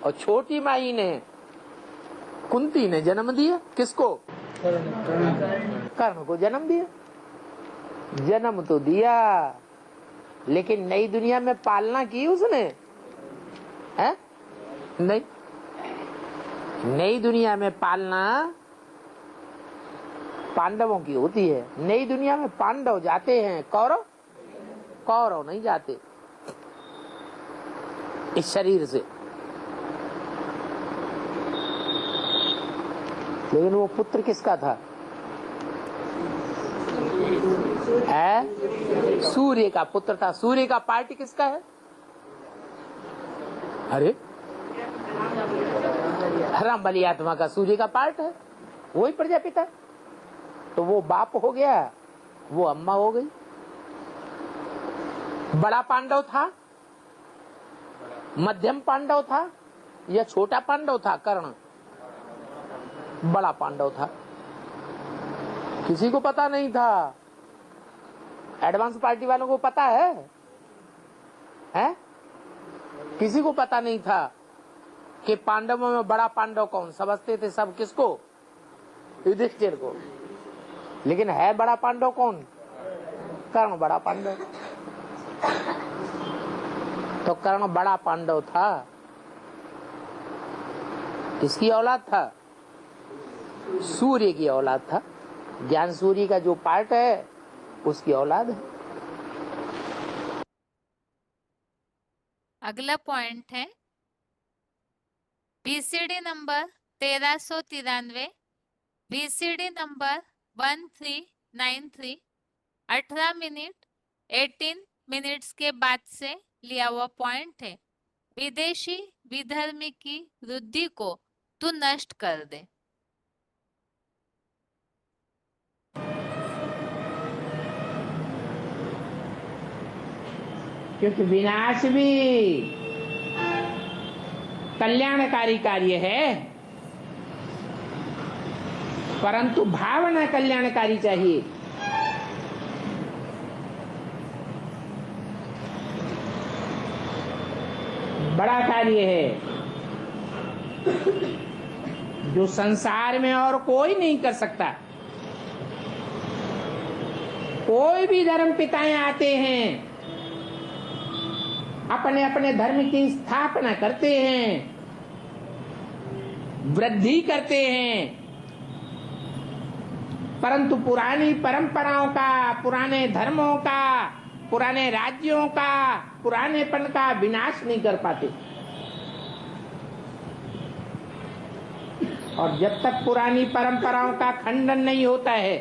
और छोटी माई ने, कुंती ने जन्म दिया किसको? कर्ण को जन्म दिया। जन्म तो दिया, लेकिन नई दुनिया में पालना की उसने है? नहीं। नई दुनिया में पालना पांडवों की होती है। नई दुनिया में पांडव जाते हैं, कौरव कौरव नहीं जाते इस शरीर से। लेकिन वो पुत्र किसका था? सूर्य का पुत्र था। सूर्य का पार्ट किसका है? अरे राम बलि आत्मा का सूर्य का पार्ट है, वही प्रजापिता। तो वो बाप हो गया, वो अम्मा हो गई। बड़ा पांडव था, मध्यम पांडव था या छोटा पांडव था? कर्ण बड़ा पांडव था। किसी को पता नहीं था। एडवांस पार्टी वालों को पता है? किसी को पता नहीं था कि पांडवों में बड़ा पांडव कौन? समझते थे सब किसको? युधिष्ठिर को। लेकिन है बड़ा पांडव कौन? कर्ण बड़ा पांडव। तो कर्ण बड़ा पांडव था। किसकी औलाद था? सूर्य की औलाद था। ज्ञान सूर्य का जो पार्ट है उसकी औलाद है। अगला पॉइंट है BCD number 1393, BCD number 1393, 18 minute 18 minutes के बाद से लिया हुआ पॉइंट है। विदेशी विधर्मी की वृद्धि को तू नष्ट कर दे। क्योंकि विनाश भी कल्याणकारी कार्य है, परंतु भावना कल्याणकारी चाहिए। बड़ा कार्य है जो संसार में और कोई नहीं कर सकता। कोई भी धर्म पिताएं आते हैं, अपने अपने धर्म की स्थापना करते हैं, वृद्धि करते हैं, परंतु पुरानी परंपराओं का, पुराने धर्मों का, पुराने राज्यों का, पुरानेपन का विनाश नहीं कर पाते। और जब तक पुरानी परंपराओं का खंडन नहीं होता है,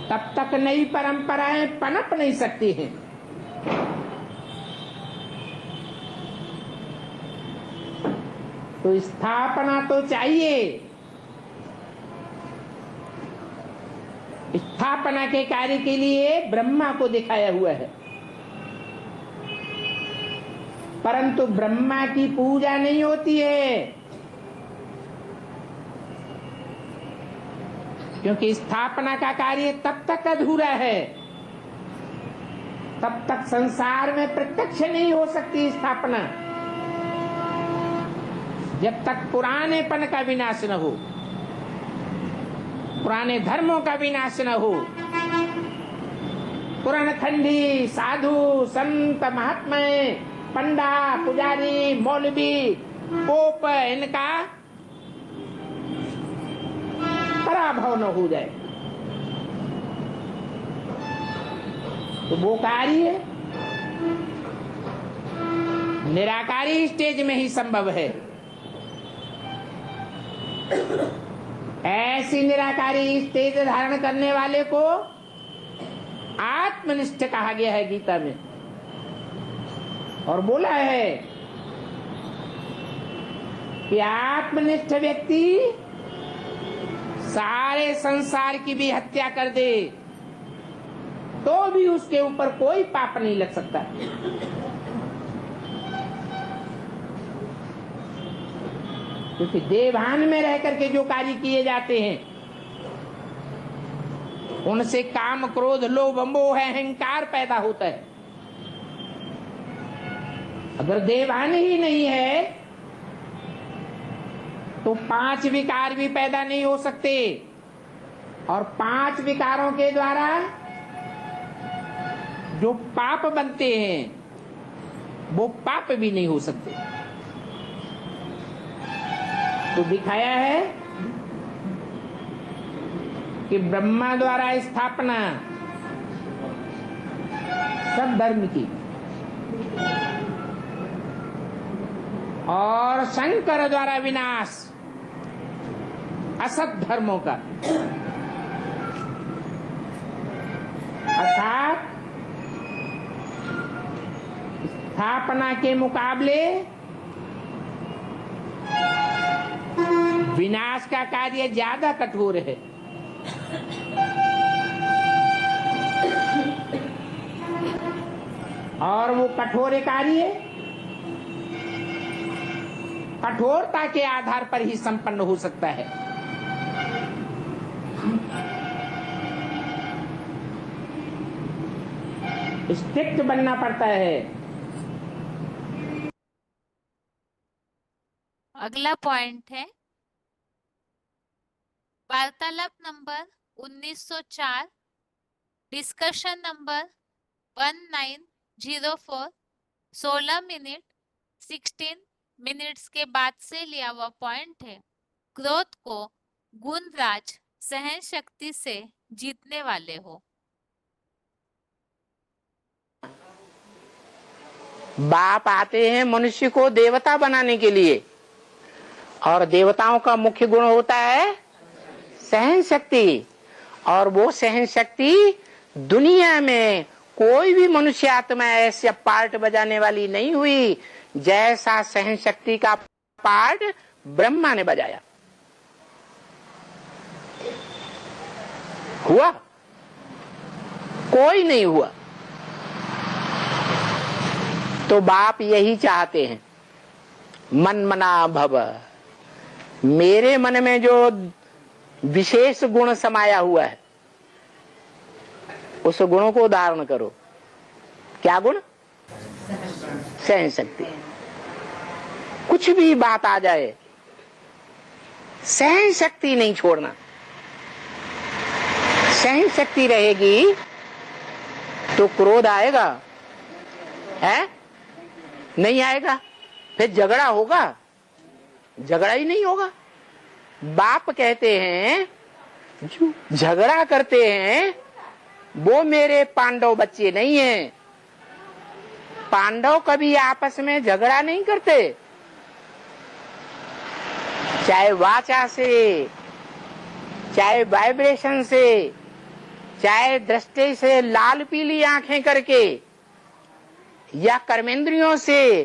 तब तक नई परंपराएं पनप नहीं सकती हैं। तो स्थापना तो चाहिए। स्थापना के कार्य के लिए ब्रह्मा को दिखाया हुआ है, परंतु ब्रह्मा की पूजा नहीं होती है, क्योंकि स्थापना का कार्य तब तक अधूरा है, तब तक संसार में प्रत्यक्ष नहीं हो सकती स्थापना, जब तक पुरानेपन का विनाश न हो। पुराने धर्मों का विनाश न हो। पुराणखंडी साधु संत महात्मा पंडा पुजारी मौलवी पोप इनका पराभव न हो जाए। तो वो कार्य निराकारी स्टेज में ही संभव है। ऐसी निराकारी स्टेज धारण करने वाले को आत्मनिष्ठ कहा गया है गीता में, और बोला है कि आत्मनिष्ठ व्यक्ति सारे संसार की भी हत्या कर दे तो भी उसके ऊपर कोई पाप नहीं लग सकता। क्योंकि देवभान में रह करके जो कार्य किए जाते हैं उनसे काम क्रोध लोभ मोह अहंकार पैदा होता है। अगर देवभान ही नहीं है तो 5 विकार भी पैदा नहीं हो सकते, और 5 विकारों के द्वारा जो पाप बनते हैं वो पाप भी नहीं हो सकते। तो दिखाया है कि ब्रह्मा द्वारा स्थापना सब धर्म की, और शंकर द्वारा विनाश असत धर्मों का। अर्थात स्थापना के मुकाबले विनाश का कार्य ज्यादा कठोर है। और वो कठोर कार्य कठोरता के आधार पर ही संपन्न हो सकता है। स्ट्रिक्ट बनना पड़ता है। अगला पॉइंट है वार्तालाप number 1904, discussion number 1904, 16 minute 16 minutes के बाद से लिया हुआ पॉइंट है। क्रोध को गुणराज सहन शक्ति से जीतने वाले हो। बाप आते हैं मनुष्य को देवता बनाने के लिए, और देवताओं का मुख्य गुण होता है सहन शक्ति। और वो सहन शक्ति दुनिया में कोई भी मनुष्य आत्मा ऐसे पार्ट बजाने वाली नहीं हुई जैसा सहन शक्ति का पार्ट ब्रह्मा ने बजाया। हुआ? कोई नहीं हुआ। तो बाप यही चाहते हैं, मन मना भव। मेरे मन में जो विशेष गुण समाया हुआ है उस गुणों को धारण करो। क्या गुण? सहन शक्ति। कुछ भी बात आ जाए सहन शक्ति नहीं छोड़ना। सहन शक्ति रहेगी तो क्रोध आएगा है? नहीं आएगा। फिर झगड़ा होगा? झगड़ा ही नहीं होगा। बाप कहते हैं जो झगड़ा करते हैं वो मेरे पांडव बच्चे नहीं हैं। पांडव कभी आपस में झगड़ा नहीं करते, चाहे वाचा से, चाहे वाइब्रेशन से, चाहे दृष्टि से लाल पीली आंखें करके, या कर्मेंद्रियों से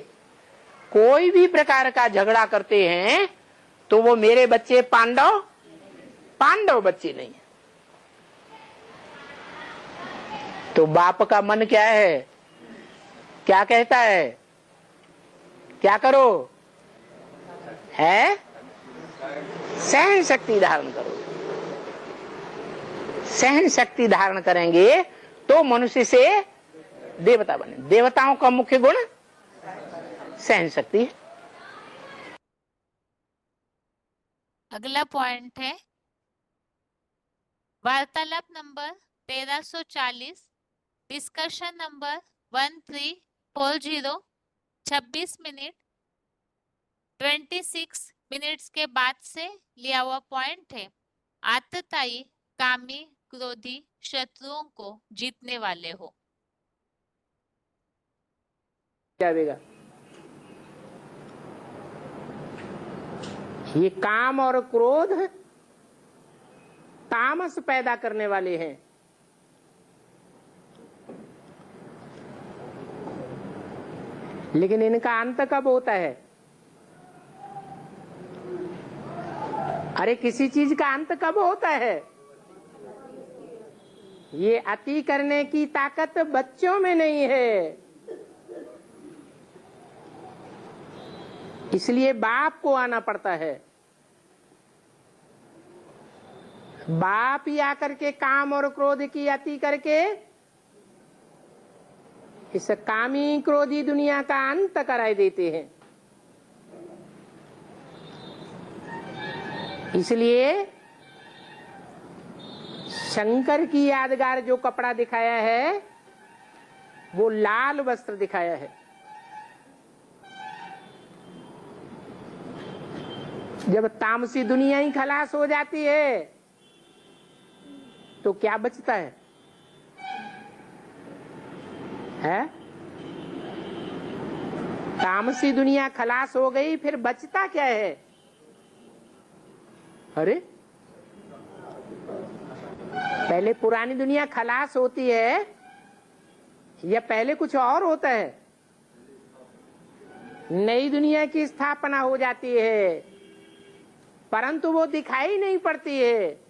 कोई भी प्रकार का झगड़ा करते हैं तो वो मेरे बच्चे पांडव बच्चे नहीं है। तो बाप का मन क्या है? क्या कहता है? क्या करो? है सहन शक्ति धारण करो। सहन शक्ति धारण करेंगे तो मनुष्य से देवता बने। देवताओं का मुख्य गुण सहन शक्ति है। अगला पॉइंट है वार्तालाप number 1340, discussion number 1340, 26 minute 26 minutes के बाद से लिया हुआ पॉइंट है। आतताई, कामी, क्रोधी शत्रुओं को जीतने वाले हो। जाएगा। ये काम और क्रोध तामस पैदा करने वाले हैं। लेकिन इनका अंत कब होता है? अरे किसी चीज का अंत कब होता है? ये अति करने की ताकत बच्चों में नहीं है, इसलिए बाप को आना पड़ता है। बाप ही आकर के काम और क्रोध की अति करके इस कामी क्रोधी दुनिया का अंत कराए देते हैं। इसलिए शंकर की यादगार जो कपड़ा दिखाया है वो लाल वस्त्र दिखाया है। जब तामसी दुनिया ही खलास हो जाती है तो क्या बचता है? तामसी दुनिया खलास हो गई, फिर बचता क्या है? अरे पहले पुरानी दुनिया खलास होती है या पहले कुछ और होता है? नई दुनिया की स्थापना हो जाती है, परंतु वो दिखाई नहीं पड़ती है।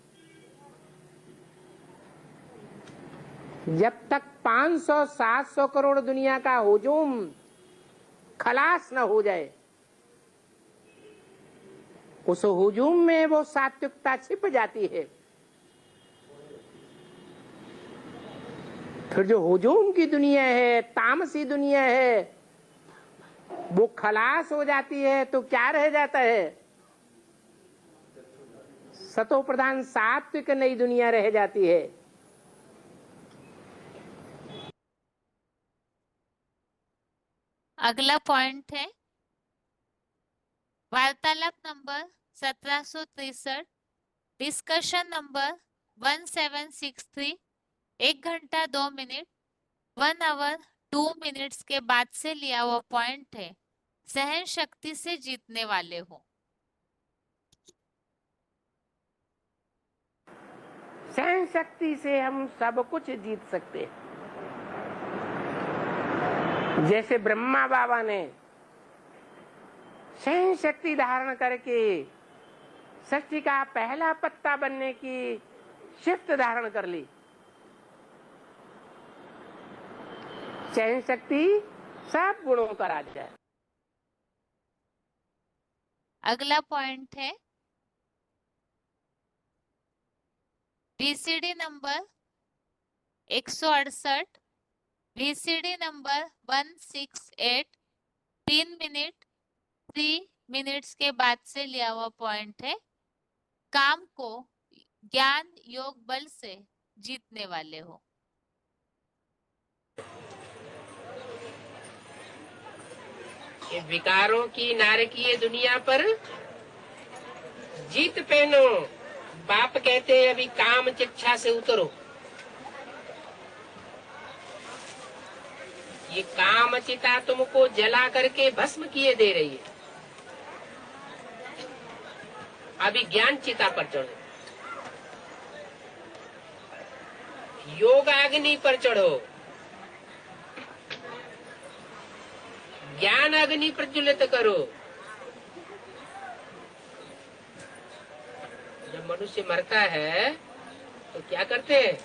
जब तक 500-700 करोड़ दुनिया का हुजूम खलास न हो जाए, उस हुजूम में वो सात्विकता छिप जाती है। फिर जो हुजूम की दुनिया है, तामसी दुनिया है, वो खलास हो जाती है तो क्या रह जाता है? सतो प्रधान सात्विक नई दुनिया रह जाती है। अगला पॉइंट है वार्तालाप नंबर 1763, डिस्कशन नंबर 1763, 1 घंटा 2 मिनट 1 आवर 2 मिनट्स के बाद से लिया हुआ पॉइंट है। सहन शक्ति से जीतने वाले हो। सहन शक्ति से हम सब कुछ जीत सकते हैं। जैसे ब्रह्मा बाबा ने सहन शक्ति धारण करके सृष्टि का पहला पत्ता बनने की शिफ्ट धारण कर ली। सहन शक्ति सब गुणों का राजा है। अगला पॉइंट है VCD number 168, VCD number 168, 3 minute 3 minutes के बाद से लिया हुआ पॉइंट है। काम को ज्ञान योग बल से जीतने वाले हो। ये विकारों की नारकीय दुनिया पर जीत पहनो। बाप कहते हैं अभी काम चिच्छा से उतरो। ये काम चिता तुमको जला करके भस्म किए दे रही है। अभी ज्ञान चिता पर चढ़ो, योग अग्नि पर चढ़ो, ज्ञान अग्नि प्रज्वलित करो। जब मनुष्य मरता है तो क्या करते हैं?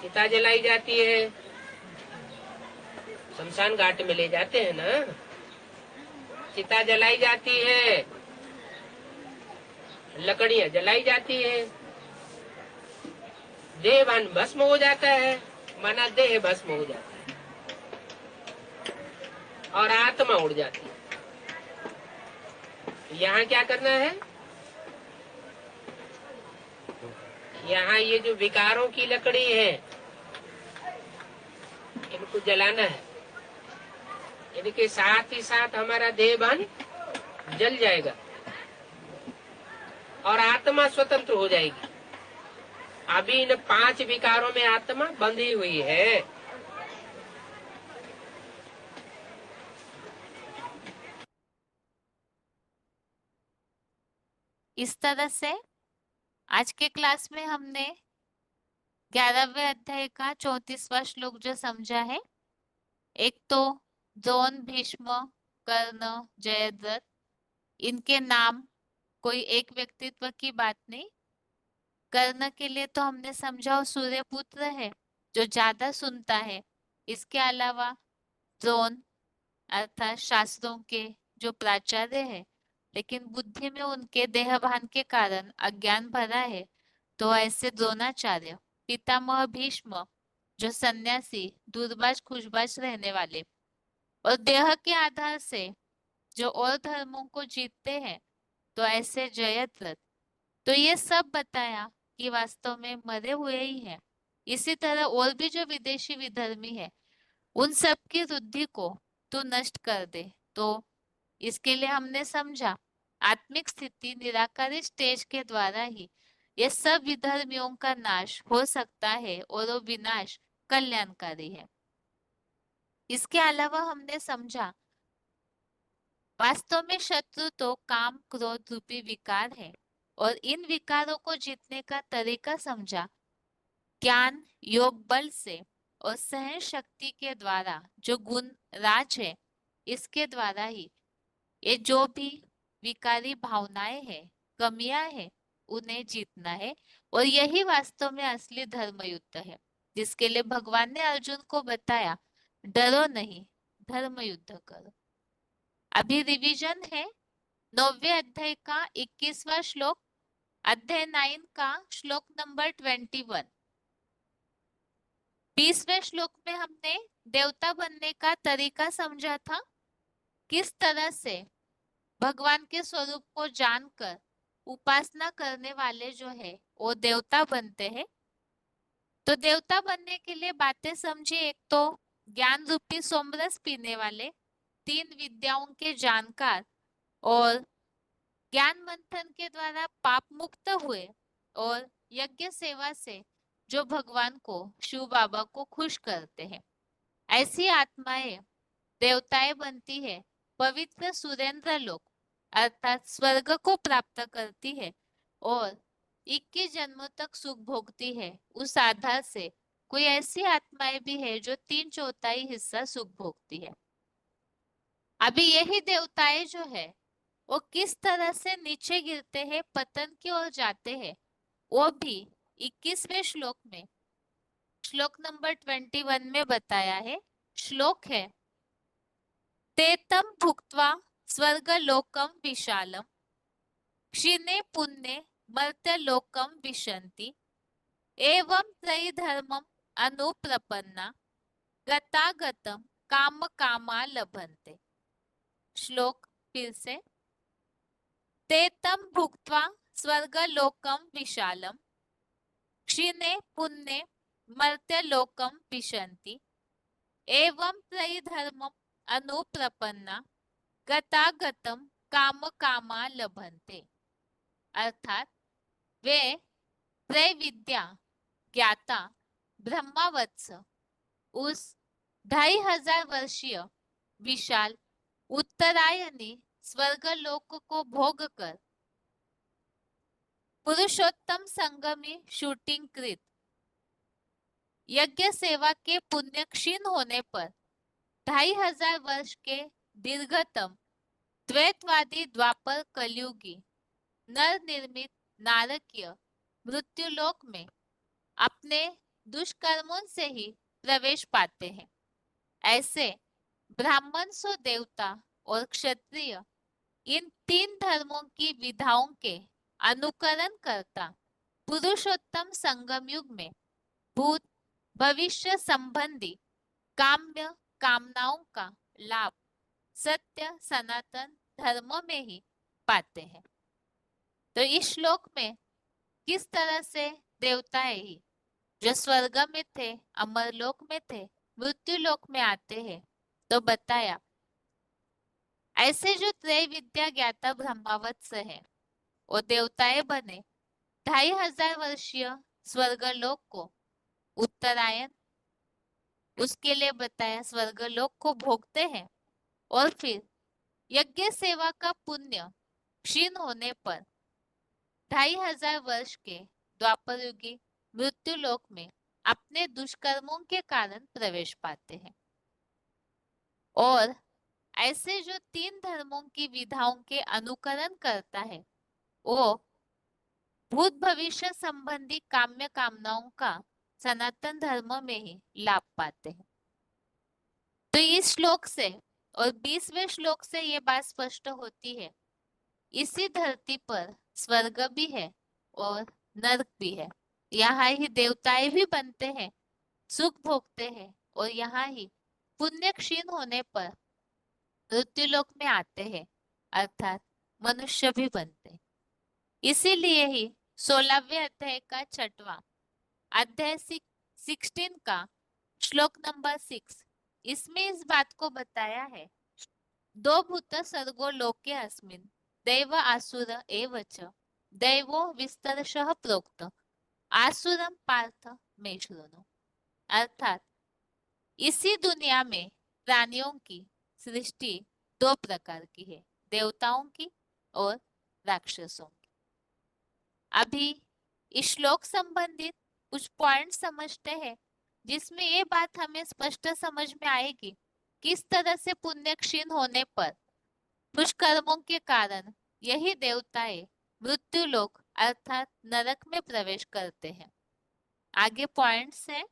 चिता जलाई जाती है, शमशान घाट में ले जाते हैं ना, चिता जलाई जाती है, लकड़ियां जलाई जाती है, देहवान भस्म हो जाता है, माना देह भस्म हो जाता है और आत्मा उड़ जाती है। यहाँ क्या करना है? यहाँ ये जो विकारों की लकड़ी है इनको जलाना है, इनके साथ ही साथ हमारा देह बन जल जाएगा और आत्मा स्वतंत्र हो जाएगी। अभी इन 5 विकारों में आत्मा बंधी हुई है। इस तरह से आज के क्लास में हमने 11वें अध्याय का 34वां श्लोक जो समझा है, एक तो द्रोण, भीष्म, कर्ण, जयद्रथ, इनके नाम कोई एक व्यक्तित्व की बात नहीं। कर्ण के लिए तो हमने समझा वो सूर्यपुत्र है जो ज्यादा सुनता है। इसके अलावा द्रोण अर्थात शास्त्रों के जो प्राचार्य है, लेकिन बुद्धि में उनके देहभान के कारण अज्ञान भरा है, तो ऐसे द्रोणाचार्य। पितामह भीष्म जो सन्यासी, दूरबाज खुशबाज रहने वाले और देह के आधार से जो और धर्मों को जीतते हैं, तो ऐसे जयद्रथ। तो ये सब बताया कि वास्तव में मरे हुए ही हैं। इसी तरह और भी जो विदेशी विधर्मी है, उन सब की रुद्धि को तू नष्ट कर दे। तो इसके लिए हमने समझा आत्मिक स्थिति निराकारी स्टेज के द्वारा ही ये सब विधर्मियों का नाश हो सकता है और वो विनाश कल्याणकारी है। इसके अलावा हमने समझा वास्तव में शत्रु तो काम क्रोध रूपी विकार है और इन विकारों को जीतने का तरीका समझा ज्ञान, योग बल से और सहन शक्ति के द्वारा जो गुण राज है, इसके द्वारा ही ये जो भी विकारी भावनाएं हैं, कमियां हैं, उन्हें जीतना है। और यही वास्तव में असली धर्म युद्ध है, जिसके लिए भगवान ने अर्जुन को बताया डरो नहीं, धर्म युद्ध करो। अभी रिवीजन है 9वें अध्याय का 21वां श्लोक, अध्याय 9 का श्लोक नंबर 21। 20वें श्लोक में हमने देवता बनने का तरीका समझा था, किस तरह से भगवान के स्वरूप को जानकर उपासना करने वाले जो है वो देवता बनते हैं। तो देवता बनने के लिए बातें समझे, एक तो ज्ञान रूपी सोमरस पीने वाले, 3 विद्याओं के जानकार और ज्ञान मंथन के द्वारा पाप मुक्त हुए और यज्ञ सेवा से जो भगवान को, शिव बाबा को खुश करते हैं, ऐसी आत्माएं देवताएं बनती है, पवित्र सुरेंद्र लोक अर्थात स्वर्ग को प्राप्त करती है और 21 जन्मों तक सुख भोगती है। उस आधार से कोई ऐसी आत्माएं भी है जो 3/4 हिस्सा सुख भोगती है। अभी यही देवताएं जो है वो किस तरह से नीचे गिरते हैं, पतन की ओर जाते हैं, वो भी 21वें श्लोक में, श्लोक नंबर 21 में बताया है। श्लोक है तेतम भुक्त्वा स्वर्गलोकम विशालम क्षीणे पुण्ये मर्त्यलोकम विशन्ति एवं त्रयीधर्मम अनुप्रपन्ना गतागतम काम कामा लभन्ते। श्लोक फिर से, तेतम भुक्त्वा स्वर्गलोकम विशालम क्षीणे पुण्ये मर्त्यलोकम विशन्ति एवं त्रयीधर्मम अनुप्रपन्ना गतागतम काम कामा लभन्ते। अर्थात वे त्रैविद्या ज्ञाता ब्रह्मावत्स उस 2500 वर्षीय विशाल उत्तरायणी स्वर्गलोक को भोग कर पुरुषोत्तम संगमी शूटिंग कृत यज्ञ सेवा के पुण्य क्षीण होने पर 2500 वर्ष के दीर्घतम द्वैतवादी द्वापर कलयुगी नर निर्मित नारकीय मृत्युलोक में अपने दुष्कर्मों से ही प्रवेश पाते हैं। ऐसे ब्राह्मण सो देवता और क्षत्रिय इन 3 धर्मों की विधाओं के अनुकरण करता पुरुषोत्तम संगम युग में भूत भविष्य संबंधी काम्य कामनाओं का लाभ सत्य सनातन धर्मों में ही पाते हैं। तो इस श्लोक में किस तरह से देवताएं ही जो स्वर्ग में थे, अमरलोक में थे, मृत्यु लोक में आते हैं। तो बताया ऐसे जो त्रय विद्या ज्ञाता ब्रह्मावत्स है वो देवताएं बने 2500 वर्षीय स्वर्गलोक को उत्तरायण, उसके लिए बताया स्वर्गलोक को भोगते हैं और फिर यज्ञ सेवा का पुण्य क्षीण होने पर 2500 वर्ष के द्वापर युगी मृत्यु लोक में अपने दुष्कर्मों के कारण प्रवेश पाते हैं। और ऐसे जो 3 धर्मों की विधाओं के अनुकरण करता है वो भूत भविष्य संबंधी काम्य कामनाओं का सनातन धर्म में ही लाभ पाते हैं। तो इस श्लोक से और 20वें श्लोक से ये बात स्पष्ट होती है, इसी धरती पर स्वर्ग भी है और नरक भी है। यहाँ ही देवताएं भी बनते हैं, सुख भोगते हैं और यहाँ ही पुण्य क्षीण होने पर मृत्युलोक में आते हैं, अर्थात मनुष्य भी बनते हैं। इसीलिए ही 16वें अध्याय का 6वां अध्याय 16 का श्लोक नंबर 6 इसमें इस बात को बताया है, 2 भूत सर्गो लोके अस्मिन् दैव आसुर एव च दैवो विस्तरशः प्रोक्त आसुरम पार्थ मे शृणु। अर्थात इसी दुनिया में प्राणियों की सृष्टि 2 प्रकार की है, देवताओं की और राक्षसों की। अभी इस श्लोक संबंधित कुछ पॉइंट समझते हैं जिसमें ये बात हमें स्पष्ट समझ में आएगी किस तरह से पुण्य क्षीण होने पर दुष्कर्मों के कारण यही देवताएं मृत्यु लोक अर्थात नरक में प्रवेश करते हैं। आगे पॉइंट्स है,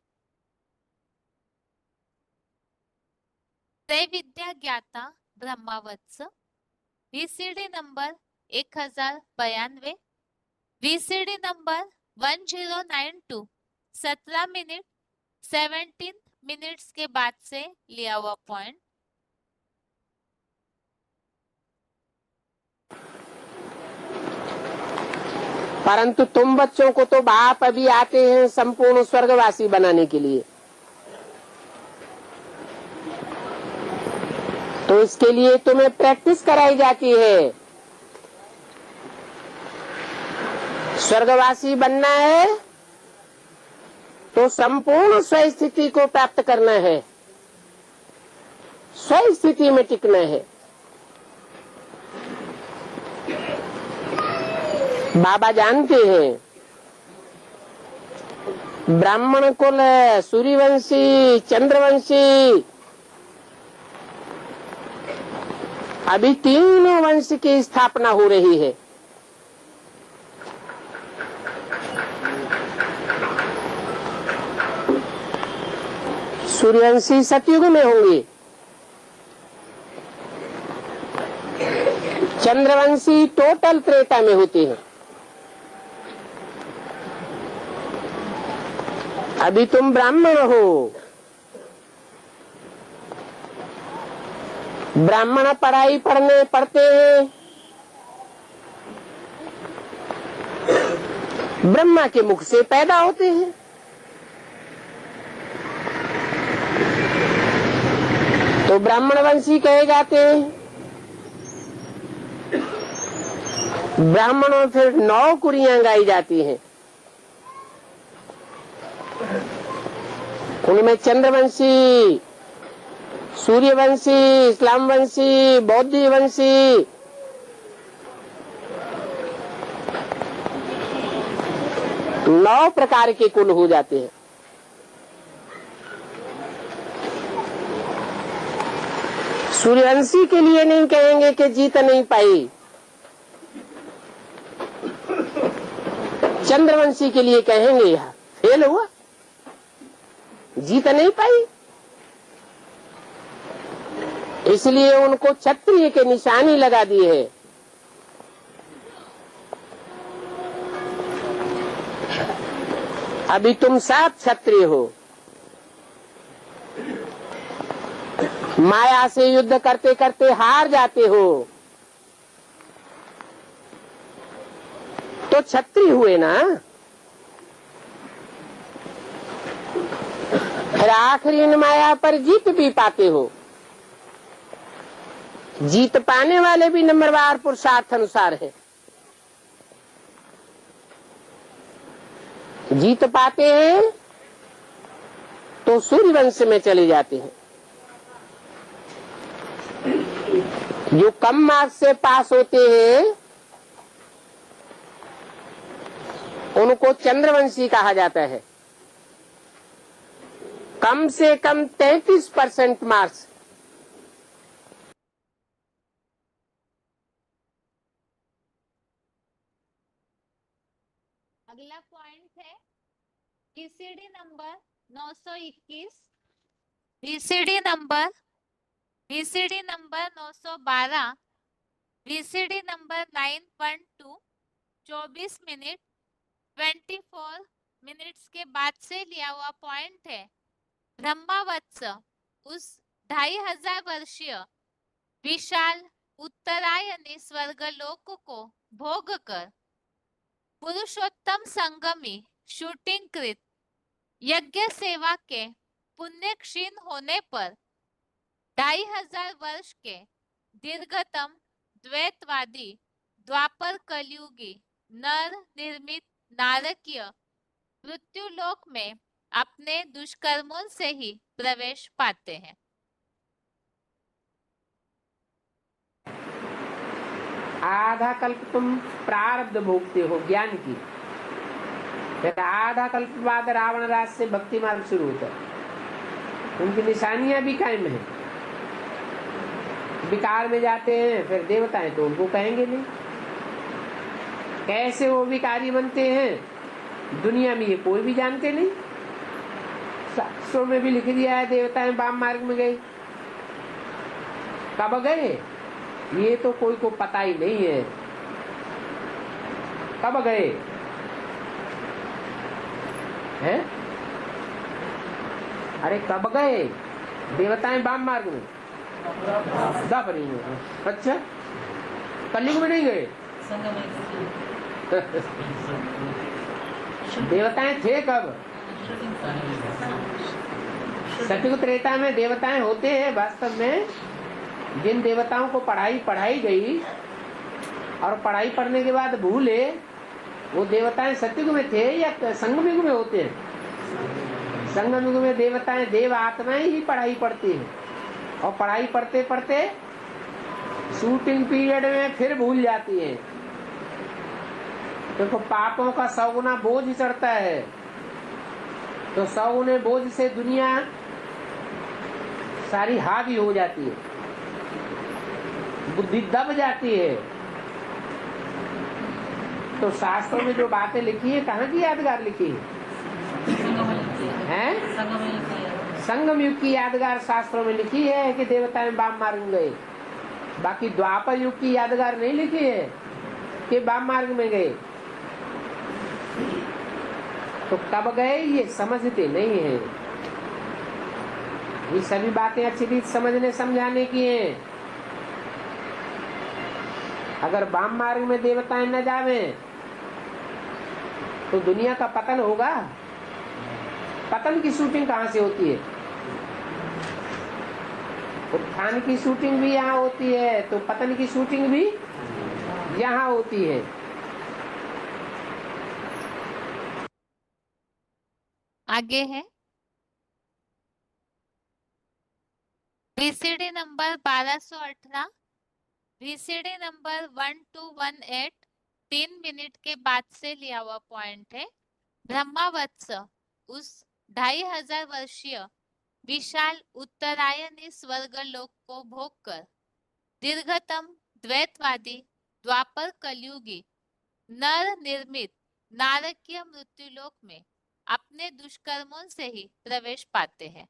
त्रय विद्या ज्ञाता ब्रह्मावत्स VCD number 1092, VCD number 1092 17 minute 17 minutes के बाद से लिया हुआ पॉइंट। परंतु तुम बच्चों को तो बाप अभी आते हैं संपूर्ण स्वर्गवासी बनाने के लिए, तो इसके लिए तुम्हें प्रैक्टिस कराई जाती है। स्वर्गवासी बनना है तो संपूर्ण स्वस्थिति को प्राप्त करना है, स्वस्थिति में टिकना है। बाबा जानते हैं ब्राह्मण कुल, सूर्यवंशी, चंद्रवंशी, अभी 3 वंश की स्थापना हो रही है। सूर्यवंशी सतयुग में होंगे, चंद्रवंशी टोटल त्रेता में होते हैं। अभी तुम ब्राह्मण हो, ब्राह्मण पढ़ाई पढ़ते हैं, ब्रह्मा के मुख से पैदा होते हैं। तो ब्राह्मण वंशी कहे जाते हैं। ब्राह्मणों फिर 9 कुरियां गाई जाती हैं, उनमें चंद्रवंशी, सूर्यवंशी, इस्लामवंशी, बौद्ध वंशी, नौ प्रकार के कुल हो जाते हैं। सूर्यवंशी के लिए नहीं कहेंगे कि जीत नहीं पाई, चंद्रवंशी के लिए कहेंगे यह फेल हुआ, जीत नहीं पाई। इसलिए उनको क्षत्रिय के निशानी लगा दी है। अभी तुम सब क्षत्रिय हो, माया से युद्ध करते करते हार जाते हो तो क्षत्रिय हुए ना। फिर आखिरी इन माया पर जीत भी पाते हो। जीत पाने वाले भी नंबरवार पुरुषार्थ अनुसार है। जीत पाते हैं तो सूर्यवंश में चले जाते हैं। जो कम मार्क्स से पास होते हैं उनको चंद्रवंशी कहा जाता है। कम से कम 33% मार्क्स अगला पॉइंट है BCD number 921, BCD number 912, BCD number 9.2, 24 minute 24 minutes के बाद से लिया हुआ पॉइंट है। ब्रह्मावत्स उस 2500 वर्षीय विशाल उत्तरायणी स्वर्गलोक को भोग कर पुरुषोत्तम संगमी शूटिंग कृत यज्ञ सेवा के पुण्य क्षीण होने पर 2500 वर्ष के दीर्घतम द्वैतवादी द्वापर कलयुगी नर निर्मित नारकीय मृत्युलोक में अपने दुष्कर्मों से ही प्रवेश पाते हैं। आधा कल्प तुम प्रारब्ध भोगते हो ज्ञान की, फिर आधा कल्प बाद रावण राज से भक्ति मार्ग शुरू होता है। उनकी निशानियां भी कायम है। विकार में जाते हैं, फिर देवताएं तो उनको कहेंगे नहीं। कैसे वो विकारी बनते हैं दुनिया में ये कोई भी जानते नहीं। शास्त्रों में भी लिख दिया है देवताएं वाम मार्ग में गए। कब गए ये तो कोई को पता ही नहीं है। कब गए हैं? अरे कब गए देवताएं वाम मार्ग में? दापरी में। अच्छा, कलयुग में नहीं गए? देवताएं थे कब? सतयुग त्रेता में देवताएं होते हैं। वास्तव में जिन देवताओं को पढ़ाई गई और पढ़ाई पढ़ने के बाद भूले, वो देवताएं सतयुग में थे या संगम युग में होते हैं? संगम युग में देवताएं देव आत्माएं ही पढ़ाई पढ़ती हैं और पढ़ाई पढ़ते पढ़ते शूटिंग पीरियड में फिर भूल जाती है। देखो पापों का 100 गुना बोझ चढ़ता है, तो 100 गुने बोझ से दुनिया सारी हावी हो जाती है, बुद्धि दब जाती है। तो शास्त्रों में जो बातें लिखी है कहाँ की यादगार लिखी है? संगम युग की यादगार शास्त्रों में लिखी है कि देवताएं वाम मार्ग में गए। बाकी द्वापर युग की यादगार नहीं लिखी है कि वाम मार्ग में गए। तो कब गए ये समझते नहीं है। ये सभी बातें अच्छी रीत समझने समझाने की हैं। अगर वाम मार्ग में देवताएं न जावे तो दुनिया का पतन होगा। पतन की शूटिंग कहाँ से होती है? उत्थान की शूटिंग भी यहाँ होती है, तो पतन की शूटिंग भी यहाँ होती है। आगे है BCD number 1218, BCD number 1218, 3 minute के बाद से लिया हुआ पॉइंट है। ब्रह्मावत्स उस 2500 वर्षीय विशाल उत्तरायणी स्वर्गलोक को भोग कर दीर्घतम द्वैतवादी द्वापर कलयुगी नर निर्मित नारकीय मृत्युलोक में अपने दुष्कर्मों से ही प्रवेश पाते हैं।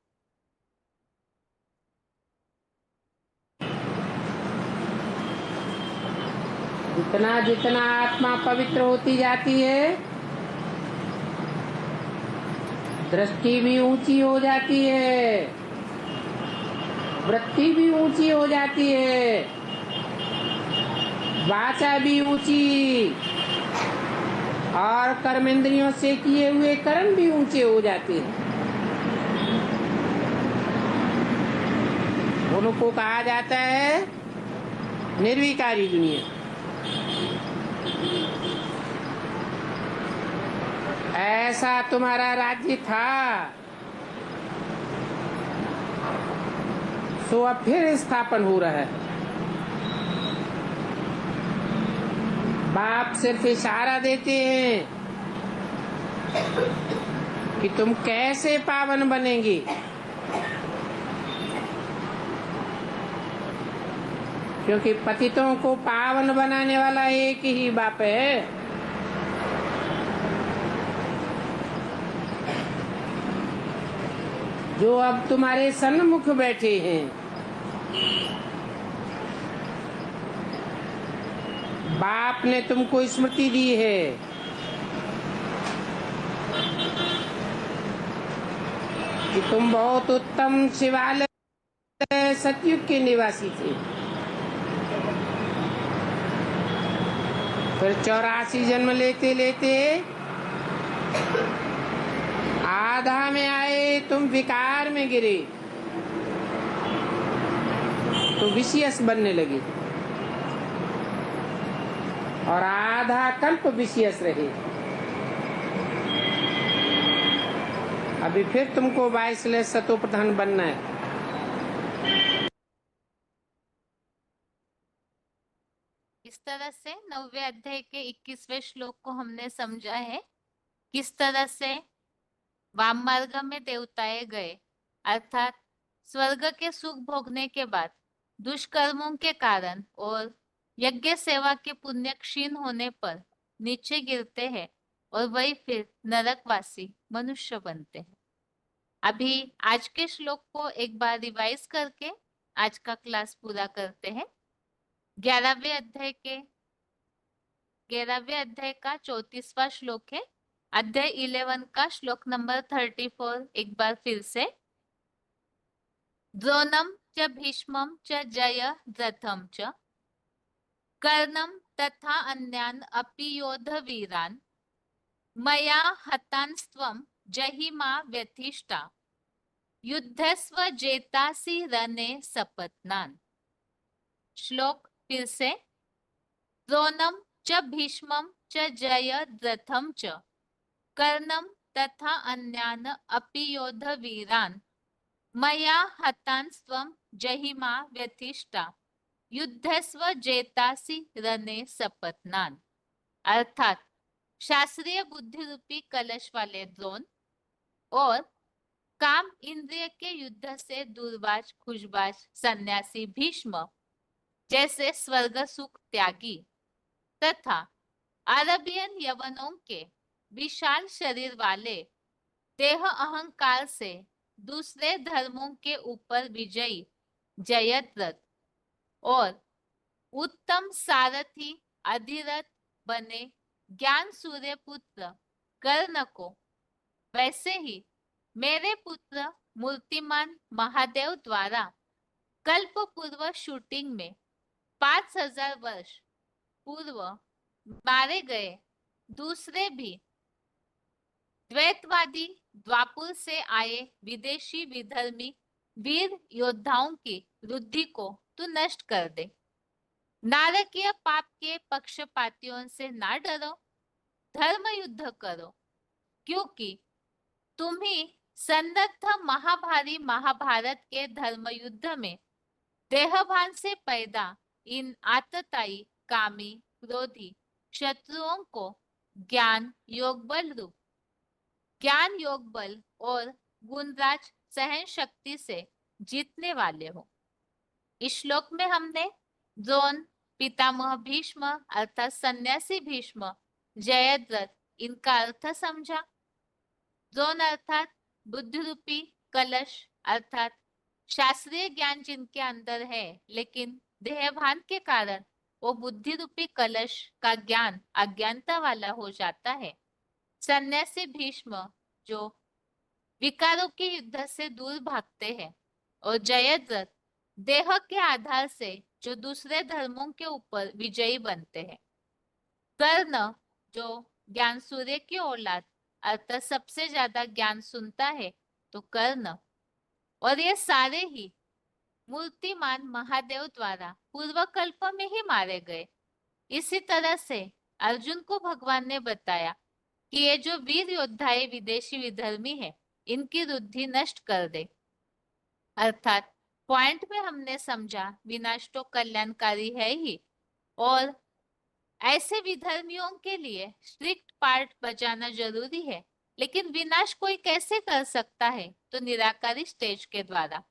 जितना जितना आत्मा पवित्र होती जाती है, दृष्टि भी ऊंची हो जाती है, वृत्ति भी ऊंची हो जाती है, वाचा भी ऊंची, और कर्मेंद्रियों से किए हुए कर्म भी ऊंचे हो जाते हैं। उनको कहा जाता है निर्विकारी दुनिया। ऐसा तुम्हारा राज्य था, सो अब फिर स्थापन हो रहा है। बाप सिर्फ इशारा देते हैं कि तुम कैसे पावन बनेंगे। क्योंकि पतितों को पावन बनाने वाला एक ही बाप है। जो अब तुम्हारे सन्मुख बैठे हैं। बाप ने तुमको स्मृति दी है कि तुम बहुत उत्तम शिवालय सतयुग के निवासी थे। फिर 84 जन्म लेते लेते आधा में आए, तुम विकार में गिरे तो विषयस बनने लगे और आधा कल्प विषयस रहे। अभी फिर तुमको 22 सतो प्रधान बनना है। इस तरह से 9वें अध्याय के 21वें श्लोक को हमने समझा है। किस तरह से वाम मार्ग में देवताएं गए, अर्थात स्वर्ग के सुख भोगने के बाद दुष्कर्मों के कारण और यज्ञ सेवा के पुण्य क्षीण होने पर नीचे गिरते हैं और वही फिर नरकवासी मनुष्य बनते हैं। अभी आज के श्लोक को एक बार रिवाइज करके आज का क्लास पूरा करते हैं। 11वें अध्याय का 34वां श्लोक है। अध्याय 11 का श्लोक नंबर 34 एक बार फिर से। द्रोणम च भीष्मम च जयद्रथम च कर्णम तथा अन्यान अपि योधवीरान मया हतांस्त्वं जहिमा व्यथिष्टा युद्धस्व जेतासि रणे सपत्नान। श्लोक फिर से। द्रोणम च भीष्मम च जयद्रथम च कर्णम तथा अन्यान अपि योधवीरान मया हतांस्त्वं जहिमा व्यथिष्टा युद्धस्व जेतासि रणे सपत्नान। अर्थात शास्त्रीय बुद्धि रूपी कलश वाले द्रोण और काम इंद्रिय के युद्ध से दूरबाज खुशबाज सन्यासी भीष्म जैसे स्वर्ग सुख त्यागी तथा अरबियन यवनों के विशाल शरीर वाले देह अहंकार से दूसरे धर्मों के ऊपर विजयी जयद्रथ और उत्तम सारथी अधिरथ बने ज्ञान सूर्य पुत्र कर्ण को वैसे ही मेरे पुत्र मूर्तिमान महादेव द्वारा कल्प पूर्व शूटिंग में 5000 वर्ष पूर्व मारे गए दूसरे भी द्वैतवादी द्वापुर से आए विदेशी विधर्मी वीर योद्धाओं की वृद्धि को तू नष्ट कर दे। नारकीय पाप के पक्षपातियों से ना डरो, धर्म युद्ध करो, क्योंकि तुम ही संदग्ध महाभारी महाभारत के धर्म युद्ध में देहभान से पैदा इन आतताई कामी क्रोधी शत्रुओं को ज्ञान योग बल और गुणराज सहन शक्ति से जीतने वाले हो। इस श्लोक में हमने द्रोण, पितामह भीष्म अर्थात सन्यासी भीष्म, जयद्रथ इनका अर्थ समझा। द्रोण अर्थात बुद्धि रूपी कलश अर्थात शास्त्रीय ज्ञान जिनके अंदर है लेकिन देहभान के कारण वो बुद्धि रूपी कलश का ज्ञान अज्ञानता वाला हो जाता है। सन्यासी भीष्म जो विकारों के युद्ध से दूर भागते हैं और जयद्रथ देह के आधार से जो दूसरे धर्मों के ऊपर विजयी बनते हैं। कर्ण जो ज्ञान सूर्य की औलाद अर्थात सबसे ज्यादा ज्ञान सुनता है तो कर्ण, और ये सारे ही मूर्तिमान महादेव द्वारा पूर्व कल्प में ही मारे गए। इसी तरह से अर्जुन को भगवान ने बताया कि ये जो वीर योद्धाएं विदेशी विधर्मी है, इनकी रुद्धि नष्ट कर दे। अर्थात पॉइंट में हमने समझा विनाश तो कल्याणकारी है ही, और ऐसे विधर्मियों के लिए स्ट्रिक्ट पार्ट बजाना जरूरी है। लेकिन विनाश कोई कैसे कर सकता है? तो निराकारी स्टेज के द्वारा।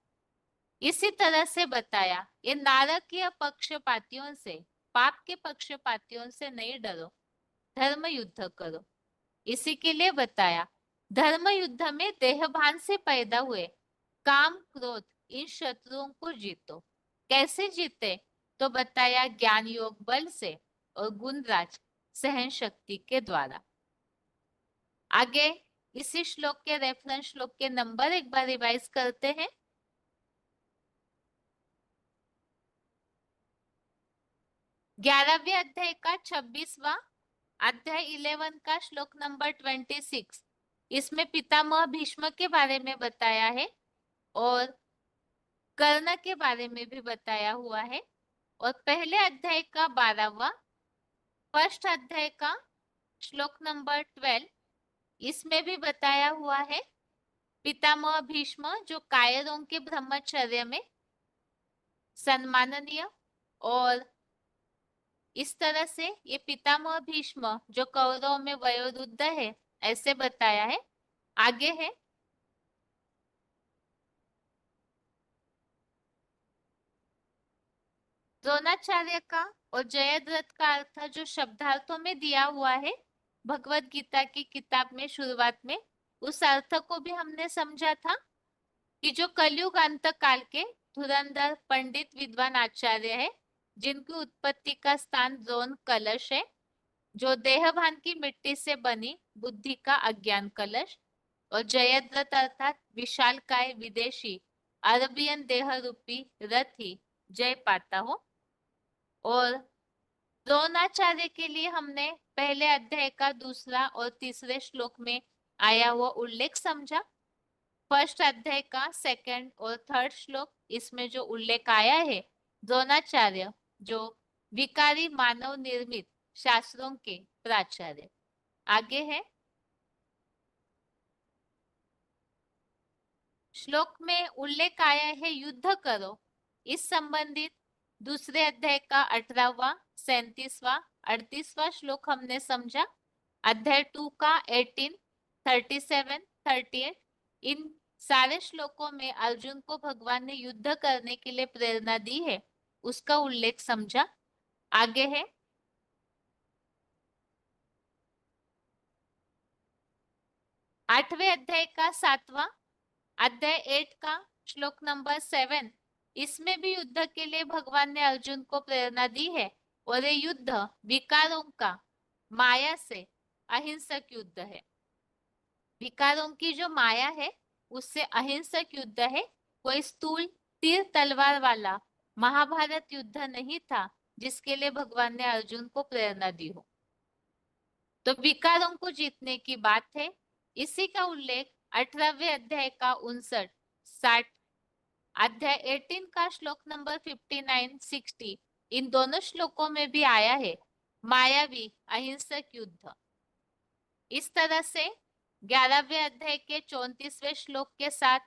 इसी तरह से बताया ये नारकीय पक्षपातियों से, पाप के पक्षपातियों से नहीं डरो, धर्म युद्ध करो। इसी के लिए बताया धर्म युद्ध में देहभान से पैदा हुए काम क्रोध इन शत्रुओं को जीतो। कैसे जीते? तो बताया ज्ञान योग बल से और गुणराज सहन शक्ति के द्वारा। आगे इसी श्लोक के रेफरेंस श्लोक के नंबर एक बार रिवाइज करते हैं। ग्यारहवें अध्याय का 26वां अध्याय 11 का श्लोक नंबर 26। इसमें पितामह भीष्म के बारे में बताया है और कर्ण के बारे में भी बताया हुआ है। और पहले अध्याय का 12वां फर्स्ट अध्याय का श्लोक नंबर 12, इसमें भी बताया हुआ है पितामह भीष्म जो कायरों के ब्रह्मचर्य में सम्माननीय, और इस तरह से ये पितामह भीष्म जो कौरवों में वयोवृद्ध है ऐसे बताया है। आगे है द्रोणाचार्य का और जयद्रथ का अर्थ जो शब्दार्थों में दिया हुआ है भगवत गीता की किताब में शुरुआत में, उस अर्थ को भी हमने समझा था कि जो कलयुग अंत काल के धुरंधर पंडित विद्वान आचार्य है, जिनकी उत्पत्ति का स्थान द्रोण कलश है, जो देहभान की मिट्टी से बनी बुद्धि का अज्ञान कलश, और जयद्रथ अर्थात विशालकाय विदेशी अरबियन देह रूपी रथ ही जय पाता हो। और द्रोणाचार्य के लिए हमने पहले अध्याय का दूसरा और तीसरे श्लोक में आया हुआ उल्लेख समझा। फर्स्ट अध्याय का सेकंड और थर्ड श्लोक, इसमें जो उल्लेख आया है द्रोणाचार्य जो विकारी मानव निर्मित शास्त्रों के प्राचार्य। आगे है श्लोक में उल्लेख आया है युद्ध करो। इस संबंधित दूसरे अध्याय का 18वां 37वां 38वां श्लोक हमने समझा। अध्याय 2 का 18 37 38, इन सारे श्लोकों में अर्जुन को भगवान ने युद्ध करने के लिए प्रेरणा दी है, उसका उल्लेख समझा। आगे है 8वें अध्याय का 7वां अध्याय 8 का श्लोक नंबर 7, इसमें भी युद्ध के लिए भगवान ने अर्जुन को प्रेरणा दी है। और ये युद्ध विकारों का माया से अहिंसक युद्ध है। विकारों की जो माया है उससे अहिंसक युद्ध है। कोई स्थूल तीर तलवार वाला महाभारत युद्ध नहीं था जिसके लिए भगवान ने अर्जुन को प्रेरणा दी हो। तो विकारों को जीतने की बात है। इसी का उल्लेख 18वें अध्याय का 59 60 अध्याय 18 का श्लोक नंबर 59 60, इन दोनों श्लोकों में भी आया है मायावी अहिंसक युद्ध। इस तरह से 11वें अध्याय के 34वें श्लोक के साथ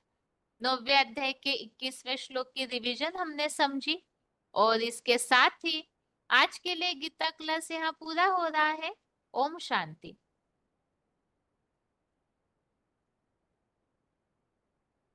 9वें अध्याय के 21वें श्लोक की रिवीजन हमने समझी। और इसके साथ ही आज के लिए गीता क्लास यहाँ पूरा हो रहा है। ओम शांति।